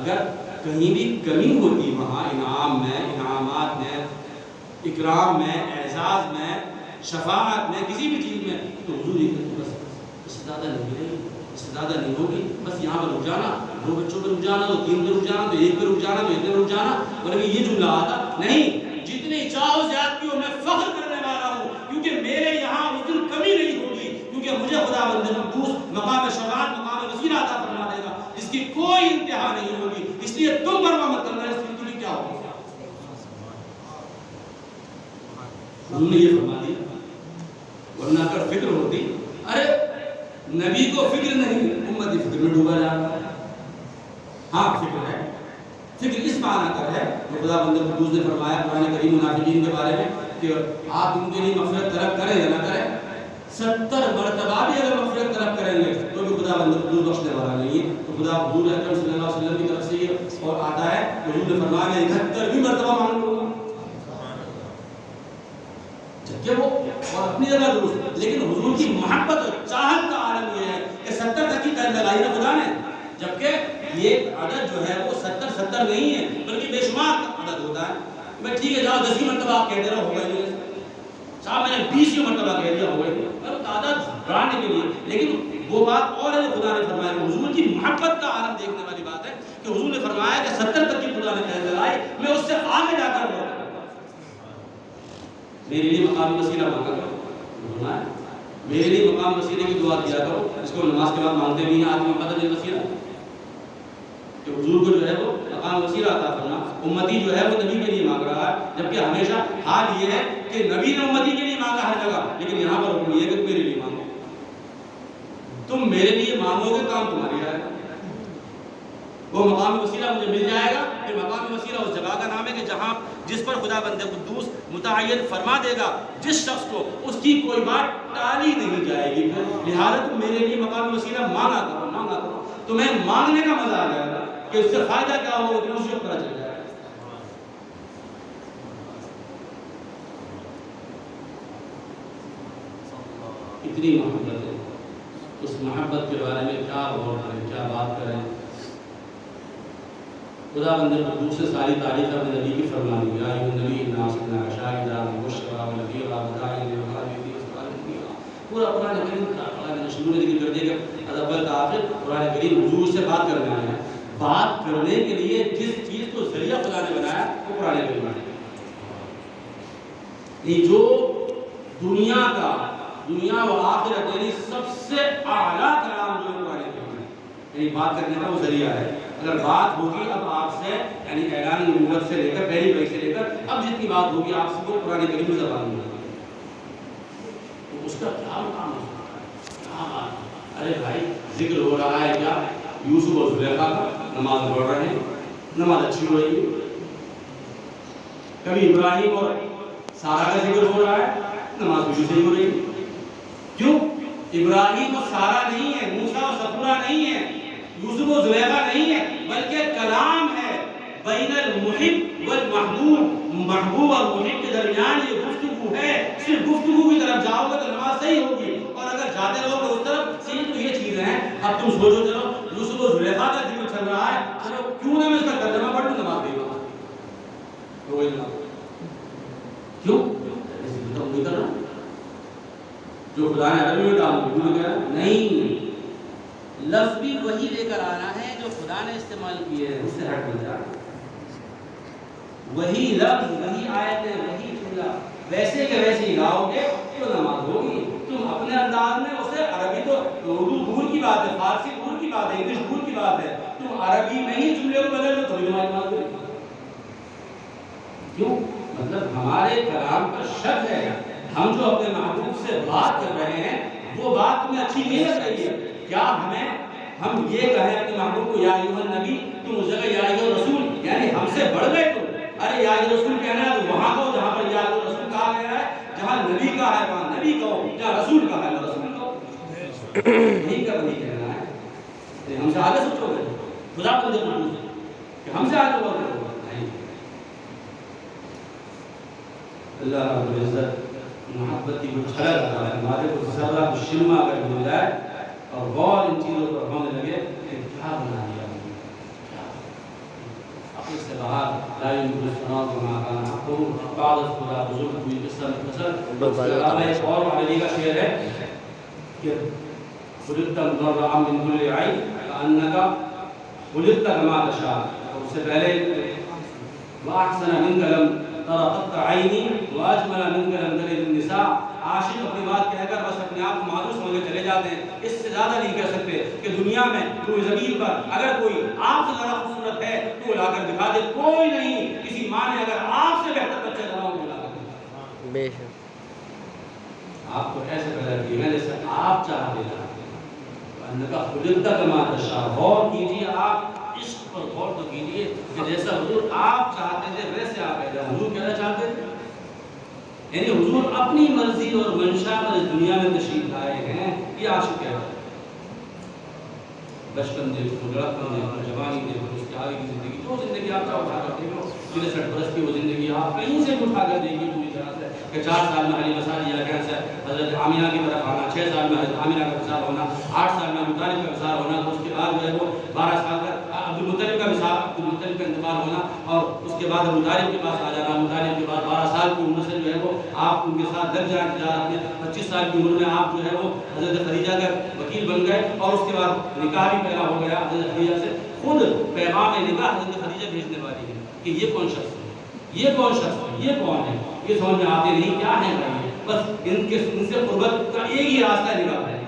اگر کہیں بھی کمی ہوتی وہاں انعام میں، انعامات میں، اکرام میں، اعزاز میں، شفاعت میں، کسی بھی چیز میں، تو حضور یہ کہتے بس اس سے زیادہ نہیں ملے گی، اس سے زیادہ نہیں ہوگی. بس یہاں پر رک جانا، 2 بچوں پہ رک جانا، تو 3 پہ رک جانا، تو 1 پہ رک جانا، تو اتنے رک جانا. بلکہ یہ جملہ آتا نہیں، جتنی چاہو زیادتی ہو میں فخر کرنے والا ہوں کیونکہ میرے یہاں حضور نے یہ فرما دیا، ورنہ اگر فکر ہوتی، ارے نبی کو فکر نہیں، امتی فکر میں ڈوبا جا رہا ہے۔ ہاں فکر ہے، فکر اس معنی کر ہے جو خدا بندہ قدوس نے فرمایا قرآن کریم منافقین کے بارے میں کہ آپ ان کے لیے مغفرت طلب کریں یا نہ کریں، 70 مرتبہ بھی اگر مغفرت طلب کریں گے تو بھی خدا بندہ قدوس بخشنے والا نہیں ہے۔ تو خدا حضور اکرم صلی اللہ علیہ وسلم کی طرف سے یہ اور آتا ہے، حضور نے فرمایا میں 71 مرتبہ مانگ لوں گا، جبکہ وہ اور اپنی جگہ درست، لیکن حضور کی محبت اور چاہت کا عالم یہ ہے کہ 70 تک کی قید لگائی ہے خدا نے، جبکہ یہ عدد جو ہے وہ 70 نہیں ہے بلکہ بے شمار عدد ہوتا ہے۔ میں ٹھیک ہے جاؤ 10 مرتبہ آپ کہہ دے رہا ہو گئے، صاحب میں نے 20 مرتبہ کہہ دیا ہو گئے، میں تعداد بڑھانے کے لیے، لیکن وہ بات اور ہے جو خدا نے فرمایا کہ حضور کی محبت کا عالم دیکھنے والی بات ہے کہ حضور نے فرمایا کہ 70 تک کی خدا نے قید لگائی، میں اس سے آگے جا کر میرے لیے مقامی وسیلہ مانگا کرو، میرے لیے مقام وسیلے کی دعا کیا کرو، اس کو نماز کے بعد مانگتے بھی ہیں آدمی قدر وسیلہ کہ حضور کو جو ہے وہ مقام وسیلہ عطا کرنا، امتی جو ہے وہ نبی کے لیے مانگ رہا ہے، جبکہ ہمیشہ حال یہ ہے کہ نبی نے امتی کے لیے مانگا ہر جگہ، لیکن یہاں پر حکم یہ ہے کہ تم میرے لیے مانگو، تم میرے لیے مانگو گے کام تمہاری آئے گا، وہ مقام وسیلہ مجھے مل جائے گا۔ پھر مقام وسیلہ اس جگہ کا نام ہے کہ جہاں جس پر خدا بندے قدوس متعین فرما دے گا جس شخص کو اس کی کوئی بات ٹالی نہیں جائے گی، لہٰذا تم میرے لیے مقام وسیلہ مانگا کرو، تمہیں مانگنے کا مزہ آ جائے گا کہ اس سے فائدہ کیا ہوگا تمہیں اس وقت پتہ چل جائے گا۔ اتنی محبت ہے، اس محبت کے بارے میں کیا غور کریں، کیا بات کریں۔ خدا بندے قدوس سے ساری تعریف اپنے نبی کی فرمانی ہے، یا نبی ناصرنا شاہدہ مبشرا ونذیرا وداعیا الی اللہ باذنہ۔ پورا قرآن کریم کا شروع میں ذکر کر دیا کہ از اول تا آخر قرآن کریم حضور سے بات کرنے آیا ہے، بات کرنے کے لیے جس چیز کو ذریعہ خدا نے بنایا وہ قرآن کریم ہے۔ یہ جو دنیا و آخرت یعنی سب سے اعلیٰ کلام جو قرآن کریم ہے، یعنی بات کرنے کا وہ ذریعہ ہے۔ اگر بات ہوگی اب آپ سے یعنی اعلان نبوت سے لے کر پہلی وحی سے لے کر اب جتنی بات ہوگی آپ سے وہ قرآن کریم زبان میں ہوگی، تو اس کا کیا مقام ہو سکتا ہے، کیا بات۔ ارے بھائی ذکر ہو رہا ہے کیا یوسف اور زلیخا کا، نماز پڑھ رہے ہیں، نماز اچھی ہو رہی ہے، کبھی ابراہیم اور سارہ کا ذکر ہو رہا ہے، نماز بھی صحیح ہو رہی ہے۔ کیوں؟ ابراہیم اور سارہ نہیں ہے، موسیٰ اور سپورہ نہیں ہے، یوسف و زلیخا نہیں ہے، بلکہ کلام ہے بین المحب والمحبوب، محبوب اور محب کے درمیان یہ گفتگو ہے۔ صرف گفتگو کی طرف جاؤ گے تو نماز صحیح ہوگی، اور اگر جاتے رہو گے اس طرف صحیح تو یہ چیزیں ہیں۔ اب تم سوچو چلو یوسف و زلیخا کا ذکر چل رہا ہے، چلو کیوں نہ میں اس کا ترجمہ پڑھ لوں، نماز نہیں ہوگی، کیوں نہیں کر رہا جو خدا نے عربی میں کہا نہیں، لفظ بھی وہی لے کر آنا ہے جو خدا نے استعمال کیے ہیں، اس سے ہٹ مت جا، وہی لفظ وہی آیتیں وہی جملہ ویسے کے ویسے ہی لاؤ گے تو نماز ہوگی۔ تم اپنے انداز میں اسے عربی تو اردو دور کی بات ہے، فارسی دور کی بات ہے، انگلش دور کی بات ہے، تم عربی میں ہی جملے کو بدل دو تو نماز ہوگی۔ کیوں؟ مطلب ہمارے کلام پر شک ہے، ہم جو اپنے محبوب سے بات کر رہے ہیں وہ بات تمہیں اچھی نہیں لگ رہی ہے کیا؟ ہم یہ کہیں اپنے محبوب کو یا ایھا النبی، تم اس جگہ یا ایھا الرسول، یعنی ہم سے بڑھ گئے تم۔ ارے یا ایھا الرسول کہنا ہے تو وہاں کہو جہاں پر یا ایھا الرسول کہا گیا ہے، جہاں نبی کا ہے وہاں نبی کہو، جہاں رسول کا ہے وہاں رسول کہو، نہیں کا وہی کہنا ہے۔ ہم سے آگے سوچو گے خدا بندے قدوس کہ ہم سے آگے بات کرو نہیں۔ اللہ رب العزت محبت کی کچھ جھلک عطا فرمائے، کچھ ذرہ کچھ شمع اگر مل جائے اور غور ان چیزوں پر ہونے لگے کہ کیا بنا دیا اپنے سے باہر لا يمكن الصناعة وما كان حقه بعض خدا بزرگ ہوئی قصہ مختصر۔ ایک اور علی کا شعر ہے کہ خلقت مضرعا من كل عیب كأنك خلقت كما تشاء، اور اس سے پہلے وأحسن منك لم تر قط عینی واجمل منك لم تلد النساء۔ عاشق اپنی بات کہہ کر بس اپنے آپ کو معذور سمجھ کے چلے جاتے ہیں، اس سے زیادہ نہیں کہہ سکتے کہ دنیا میں روئے زمین پر اگر کوئی آپ سے زیادہ خوبصورت ہے تو لا کر دکھا دے، کوئی نہیں، کسی ماں نے اگر آپ سے بہتر بچہ بناؤ تو لا کر بے شک آپ کو ایسے پیدا کیے ہیں جیسے آپ چاہتے ہیں. انکا خلقت کما تشاء. غور کیجیے، آپ عشق پر غور تو کیجیے کہ جیسا حضور آپ چاہتے تھے ویسے آپ پیدا. حضور کیا چاہتے تھے؟ یعنی حضور اپنی مرضی اور منشا پر اس دنیا میں تشریف لائے ہیں. یہ عاشق ہے. بچپن دیکھو، لڑکپن دیکھو، جوانی دیکھو، اس کے آگے کی زندگی، جو زندگی آپ کا اٹھا کر دیکھو، 60 برس کی وہ زندگی آپ کہیں سے اٹھا کر دیکھیے پوری طرح سے کہ 4 سال میں حلیمہ سعدیہ کا کینسر، حضرت آمینہ کی طرف آنا، 6 سال میں حضرت آمینہ کا وصال ہونا، 8 سال میں ابو طالب کا وصال ہونا، تو اس کے بعد جو ہے وہ 12 سال کا عبدالمطلب کا وصال، عبدالمطلب کا انتقال ہونا، اور اس کے بعد ابو طالب کے پاس آ جانا. ابو طالب کے بعد 12 سال کی عمر سے جو ہے وہ آپ ان کے ساتھ لگ جائیں تجارت میں. 25 سال کی عمر میں آپ جو ہے وہ حضرت خدیجہ کا وکیل بن گئے، اور اس کے بعد نکاح بھی پیدا ہو گیا حضرت خدیجہ سے. خود پیغام نکاح حضرت خدیجہ بھیجنے والی ہے کہ یہ کون شخص ہے، یہ کون شخص ہے، یہ کون ہے. یہ سمجھ میں آتے نہیں کیا ہے بھائی. بس ان سے قربت کا ایک ہی راستہ نکاح ہے،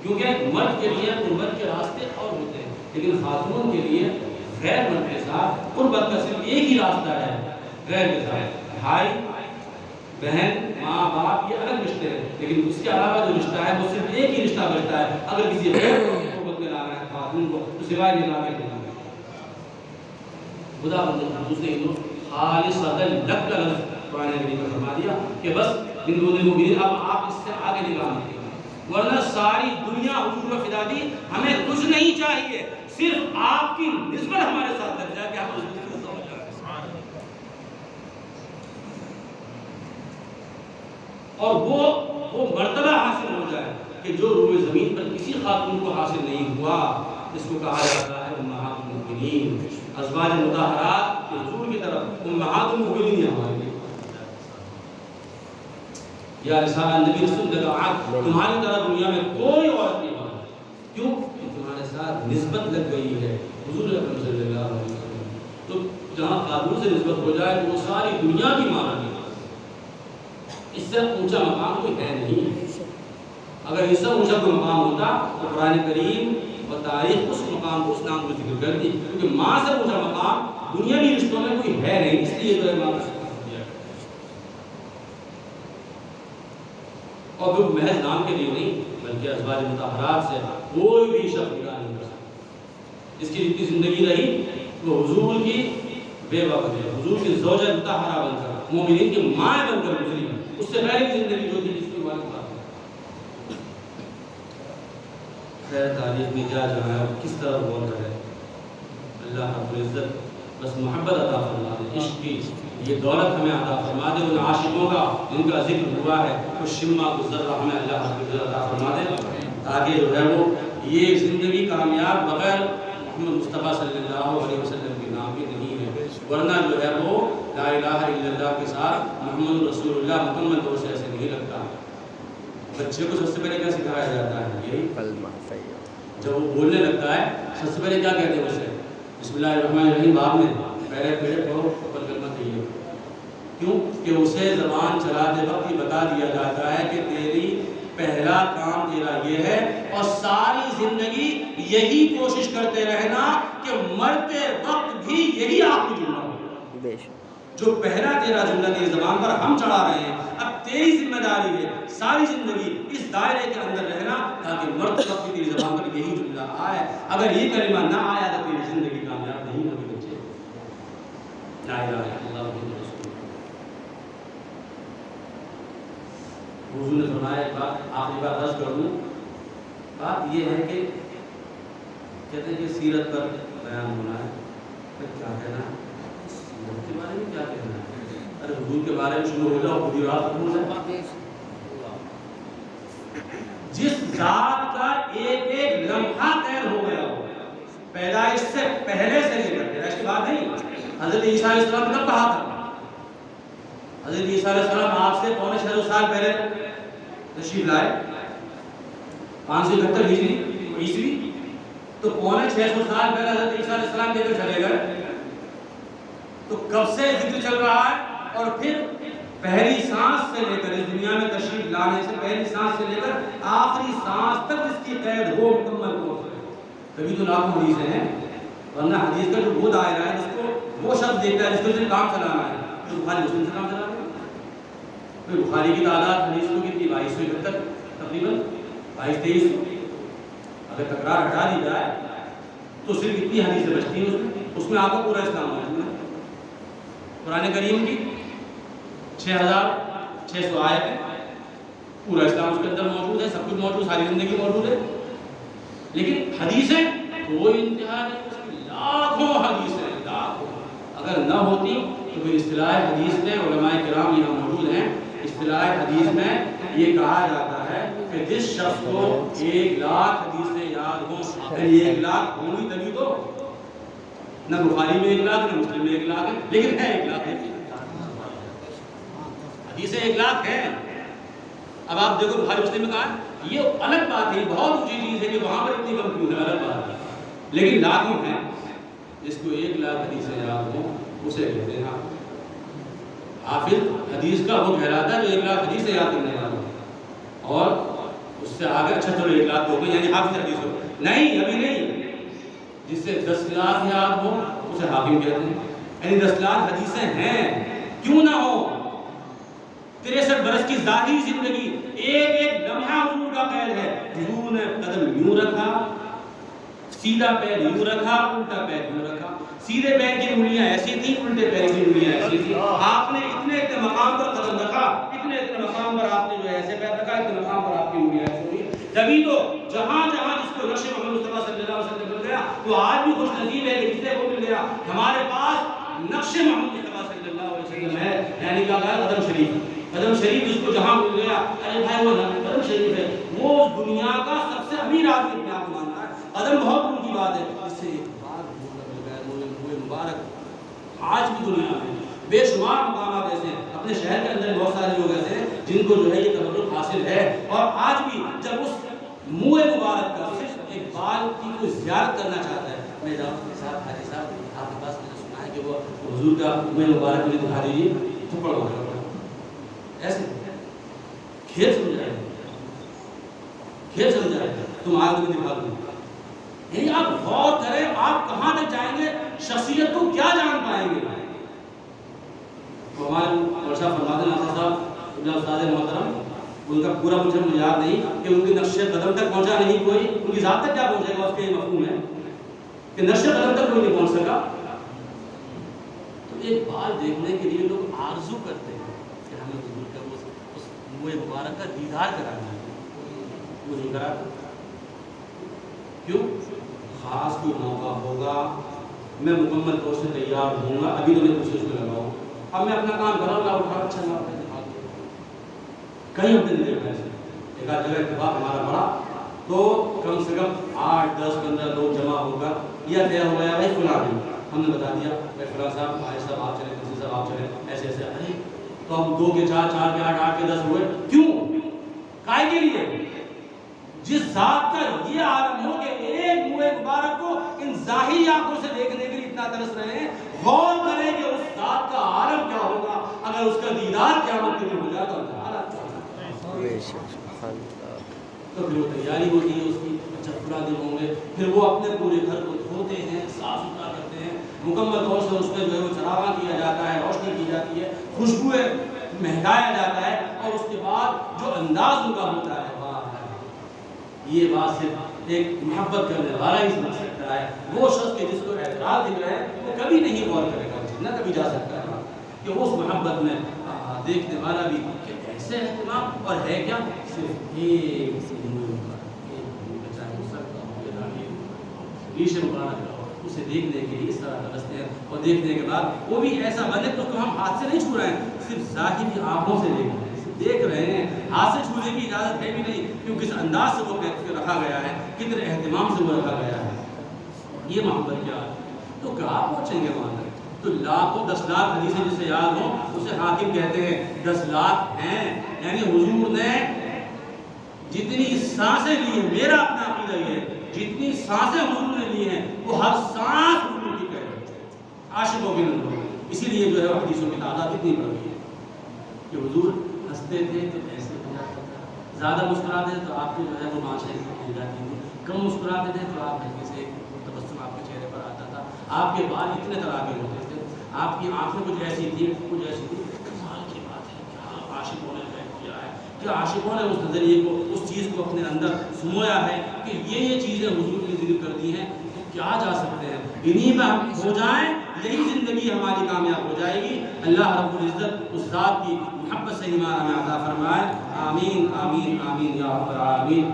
کیونکہ مرد کے لیے قربت کے راستے اور ہوتے ہیں، لیکن خاتون کے لیے غیر مرد کے ساتھ قربت کا صرف ایک ہی راستہ ہے. غیر کے ساتھ بھائی بہن ماں باپ یہ الگ رشتے ہیں، لیکن اس کے علاوہ جو رشتہ ہے وہ صرف ایک ہی رشتہ بچتا ہے. اگر کسی غیر قربت میں لانا ہے خاتون کو تو سوائے نکاح کے دینا ہے. خدا بند دوسرے ہندو خالصۃ لک کا لفظ قرآن کریم میں فرما دیا کہ بس ہندو مومنین اب آپ اس سے آگے نکاح مت کیجیے، ورنہ ساری دنیا حضور کو فدا دی. ہمیں کچھ نہیں چاہیے، صرف آپ کی نسبت ہمارے ساتھ لگ جائے کہ ہم اس کو سمجھ جائیں. اور وہ مرتبہ حاصل ہو جائے کہ جو روئے زمین پر کسی خاتون کو حاصل نہیں ہوا. اس کو کہا جاتا ہے امہات المؤمنین. ازواج مطہرات کے حضور کی طرف امہات المؤمنین ہمارے لیے. یا رسالہ نبی رسول اللہ تمہاری طرح دنیا میں کوئی عورت نہیں ہوگی. کیوں؟ کہ تمہارے ساتھ نسبت لگ گئی ہے حضور اکرم صلی اللہ علیہ وسلم. تو جہاں خاتون سے نسبت ہو جائے تو وہ ساری دنیا کی ماں ہے. اس سے اونچا مقام کوئی ہے نہیں. اگر اس سے اونچا کوئی مقام ہوتا تو قرآن کریم اور تاریخ اس مقام کو اس نام کو ذکر کر دی، کیونکہ ماں سے اونچا مقام دنیاوی رشتوں میں کوئی ہے نہیں. اس لیے تو ماں کو دیا. اور پھر محض نام کے لیے نہیں بلکہ ازواج مطہرات سے کوئی بھی شخص نکاح نہیں کر سکتا. اس کی جتنی زندگی رہی وہ حضور کی بیوہ بن کر، حضور کی زوجہ مطہرہ بن کر، مومنین کی ماں بن کر گزری. اس سے پہلے کی زندگی جو تھی جس کی بات ہے. خیر تاریخ میں کیا جہاں ہے کس طرح غور کرے. اللہ رب العزت بس محبت عطا فرما دے، عشق کی یہ دولت ہمیں عطا فرما دے. ان عاشقوں کا جن کا ذکر ہوا ہے کچھ شمع کچھ ذرہ ہمیں اللہ رب العزت عطا فرما دے، تاکہ جو ہے وہ یہ زندگی کامیاب بغیر محمد مصطفیٰ صلی اللہ علیہ وسلم کے نام کی نہیں ہے. ورنہ جو ہے وہ لا الہ الا اللہ کے ساتھ محمد رسول اللہ مکمل طور سے ایسے نہیں لگتا. بچے کو سب سے پہلے کیا سکھایا جاتا ہے؟ یہی کلمہ طیبہ. جب وہ بولنے لگتا ہے سب سے پہلے کیا کہتے ہیں اسے؟ بسم اللہ الرحمن الرحیم. بعد میں پہلے پڑھو اوپر کلمہ طیبہ. کیوں کہ اسے زبان چلاتے وقت یہ بتا دیا جاتا ہے کہ تیری پہلا کام تیرا یہ ہے، اور ساری زندگی یہی کوشش کرتے رہنا کہ مرتے وقت بھی یہی آخری جملہ ہو. جو پہلا تیرا جملہ تیری زبان پر ہم چڑھا رہے ہیں، اب تیری ذمہ داری ہے ساری زندگی اس دائرے کے اندر رہنا تاکہ مرتے وقت بھی تیری زبان پر یہی جملہ آئے. اگر یہ کلمہ نہ آیا تو تیری زندگی کامیاب نہیں ہوگی. بچے لا الہ الا اللہ محمد رسول اللہ. حضور نے فرمایا ایک بات آخری بات عرض کر دوں. بات یہ ہے کہ کہتے ہیں کہ سیرت پر بیان ہونا ہے. کیا کہنا ہے سیرت کے بارے میں؟ کیا کہنا ہے؟ ارے حضور کے بارے میں شروع ہو جاؤ خود ہی رات ختم ہے. جس ذات کا ایک ایک لمحہ قید ہو گیا ہو پیدائش سے پہلے سے لے کر پیدائش کے بعد نہیں. حضرت عیسیٰ علیہ السلام کب کہا تھا؟ حضرت عیسیٰ علیہ السلام آپ سے 650 سال پہلے تشریف لائے، 571 ہجری عیسوی. تو 650 سال پہلے حضرت عیسیٰ علیہ السلام لے کر چلے گئے. تو کب سے ذکر چل رہا ہے؟ اور پھر پہلی سانس سے لے کر اس دنیا میں تشریف لانے سے پہلی سانس سے لے کر آخری سانس تک اس کی قید ہو مکمل ہو. تبھی تو لاکھوں حدیثیں ہیں. ورنہ حدیث کا جو وہ دائرہ ہے جس کو وہ شخص دیکھتا ہے جس کو صرف کام چلانا ہے تو بخاری مسلم سے کام چلانا ہے. بخاری کی تعداد حدیث کو کتنی 2271 تقریباً 2200-2300. اگر تکرار ہٹا دی جائے تو صرف اتنی حدیثیں بچتی ہیں اس میں آپ کو پورا اسلام موجود ہے. قرآن کریم کی 6600 آیتیں، پورا اسلام اس کے اندر موجود ہے، سب کچھ موجود، ساری زندگی موجود ہے. لیکن حدیثیں کوئی انتہا نہیں، اس کی لاکھوں حدیثیں، لاکھوں. اگر نہ ہوتی تو پھر اصطلاح حدیث میں علماء کرام یہاں موجود ہیں، اصطلاح حدیث میں یہ کہا جاتا ہے کہ جس شخص کو 1,00,000 حدیثیں یاد ہوں، یعنی 1,00,000 ہوں گی تبھی تو. نہ بخاری میں 1,00,000 نہ مسلم میں 1,00,000 ہے، لیکن ہے 1,00,000 ہے. حدیثیں 1,00,000 ہیں. اب آپ دیکھو بخاری مسلم میں کہا یہ الگ بات ہے، بہت اونچی چیز ہے کہ وہاں پر اتنی کم کیوں ہے، الگ بات ہے. لیکن لاکھوں ہیں. جس کو 1,00,000 حدیثیں یاد ہوں اسے کہتے ہیں حافظ. حدیث کا وہ کہلاتا ہے جو 1,00,000 حدیثیں یاد کرنے والا ہو. اور اس سے آگے اچھا چلو 1,00,000 ہو گئی یعنی حافظ حدیث ہو. نہیں، ابھی نہیں. جس سے 10,00,000 یاد ہو اسے حاکم کہتے ہیں. یعنی 10,00,000 حدیثیں ہیں، کیوں نہ ہو. 63 برس کی ظاہری زندگی ایک ایک لمحہ حضور کا قید ہے. حضور نے قدم یوں رکھا، سیدھا پیر یوں رکھا، الٹا پیر یوں رکھا. سیدھے پیر کی انگلیاں ایسی تھیں، الٹے پیر کی انگلیاں ایسی تھیں. آپ نے اتنے مقام پر قدم رکھا، اتنے مقام پر آپ نے جو ہے ایسے پیر رکھا، اتنے مقام پر آپ کی انگلیاں ایسی ہوئی. تبھی تو جہاں جہاں جس کو نقش محمد مصطفیٰ صلی اللہ علیہ وسلم مل گیا وہ آج بھی خوش نصیب ہے کہ جسے وہ مل گیا. ہمارے پاس نقش محمد مصطفیٰ صلی اللہ علیہ وسلم ہے، یعنی کیا کہا قدم شریف. قدم شریف جس کو جہاں مل گیا، ارے بھائی وہ قدم شریف ہے، وہ دنیا کا سب سے امیر آدمی اپنے آپ کو مانتا ہے. قدم بہت دور کی بات ہے. اس سے مبارک آج بھی دنیا میں بے شمار مقامات ایسے ہیں، اپنے شہر کے اندر بہت سارے لوگ ایسے ہیں جن کو جو ہے یہ تبرک حاصل ہے. اور آج بھی جب اس منہ مبارک کا صرف ایک بال کی کوئی زیارت کرنا چاہتا ہے، میں جاؤں کے ساتھ حاجی صاحب آپ کے پاس میں نے سنا ہے کہ وہ حضور کا منہ مبارک مجھے دکھا دیجیے، تھپڑ ہو گیا. ایسے کھیل سمجھائے، کھیل سمجھائے تم آگے میں دکھا دوں. یعنی آپ غور کریں آپ کہاں تک جائیں گے، شخصیت کو کیا جان پائیں گے. ہمارے ورشہ فرماتے ہیں ناصر صاحب استاد محترم، ان کا پورا مجھے یاد نہیں کہ ان کی نقش قدم تک پہنچا نہیں کوئی، ان کی ذات تک کیا پہنچے گا اس کے یہ مفہوم ہے کہ نقش قدم تک کوئی نہیں پہنچ سکا. تو ایک بال دیکھنے کے لیے لوگ آرزو کرتے ہیں کہ ہمیں حضور کا اس منہ مبارک کا دیدار کرانا ہے. وہ نہیں کرا. کیوں؟ خاص کوئی موقع ہوگا، میں مکمل طور سے تیار ہوں گا، ابھی تو میں کوشش میں لگاؤں. اب میں اپنا کام کر رہا ہوں، اٹھا اچھا نہ کہیں ہم دن دے ایک آدھ جگہ اتفاق ہمارا پڑا تو کم سے کم 8 10 15 لوگ جمع ہو کر یا طے ہو گیا بھائی فلاں دن ہم نے بتا دیا بھائی فلاں صاحب بھائی صاحب آپ چلیں، کسی صاحب آپ چلیں، ایسے ایسے. ارے تو ہم 2 کے 4 4 کے 8 8 کے 10 ہوئے. کیوں؟ کائے کے لیے؟ جس ذات کا یہ عالم ہو کہ ایک منہ مبارک کو ان ظاہری آنکھوں سے دیکھنے کے لیے اتنا ترس رہے ہیں. غور کریں کہ اس ذات کا عالم کیا ہوگا اگر اس کا دیدار قیامت کے دن ہو جائے تو تو پھر وہ تیاری ہوتی ہے اس کی. جب پورا دن ہوں گے پھر وہ اپنے پورے گھر کو دھوتے ہیں، صاف ستھرا کرتے ہیں، مکمل طور سے اس میں جو ہے وہ چراغاں کیا جاتا ہے، روشنی کی جاتی ہے، خوشبوئیں مہکایا جاتا ہے. اور اس کے بعد جو انداز ان کا ہوتا ہے، یہ بات صرف ایک محبت کرنے والا ہی سمجھ سکتا ہے. وہ شخص کے جس کو اعتراض دکھ رہا ہے وہ کبھی نہیں غور کرے گا، نہ کبھی جا سکتا ہے کہ اس محبت میں دیکھنے والا بھی کہ ایسے اہتمام اور ہے کیا صرف ایک اسے دیکھنے کے لیے اس طرح ترستے ہیں. اور دیکھنے کے بعد وہ بھی ایسا بنے کہ اس کو ہم ہاتھ سے نہیں چھو رہے ہیں، صرف ظاہری آنکھوں سے دیکھ رہے ہیں. ہاتھ سے چھونے کی اجازت ہے بھی نہیں کیونکہ اس انداز سے وہ رکھا گیا ہے، کتنے اہتمام سے وہ رکھا گیا ہے. یہ محبت کیا ہے. تو کہاں پہنچیں گے وہاں تک؟ تو لاکھوں 10 لاکھ حدیثیں جسے یاد ہوں اسے حاکم کہتے ہیں. 10 لاکھ ہیں یعنی حضور نے جتنی سانسیں لی ہیں، میرا اپنا عقیدہ یہ ہے جتنی سانسیں حضور نے لی ہیں وہ ہر سانس حضور کی کہہ رہی ہے. عاشقوں کی نظروں. اسی لیے جو ہے حدیثوں کی تعداد اتنی بڑھ گئی ہے کہ حضور ہنستے تھے تو ایسے ہو جاتا تھا، زیادہ مسکراتے تھے تو آپ کو جو ہے وہ مانچیں ہل جاتی تھی، کم مسکراتے تھے تو آپ ہلکے سے تبسم آپ کے چہرے پر آتا تھا. آپ کے بال اتنے طرح کے ہوتے تھے، آپ کی آنکھیں کچھ ایسی تھی کچھ ایسی تھی. کمال کی بات ہے، کیا عاشق ہونے کہ عاشقوں نے اس نظریے کو، اس چیز کو اپنے اندر سمویا ہے کہ یہ چیزیں حضور نے ذکر کر دی ہیں تو کیا جا سکتے ہیں، انہی میں ہم ہو جائیں، یہی زندگی ہماری کامیاب ہو جائے گی۔ اللہ رب العزت اس ذات کی محبت سے ایمان ہمیں عطا فرمائے، آمین آمین آمین یا رب العالمین۔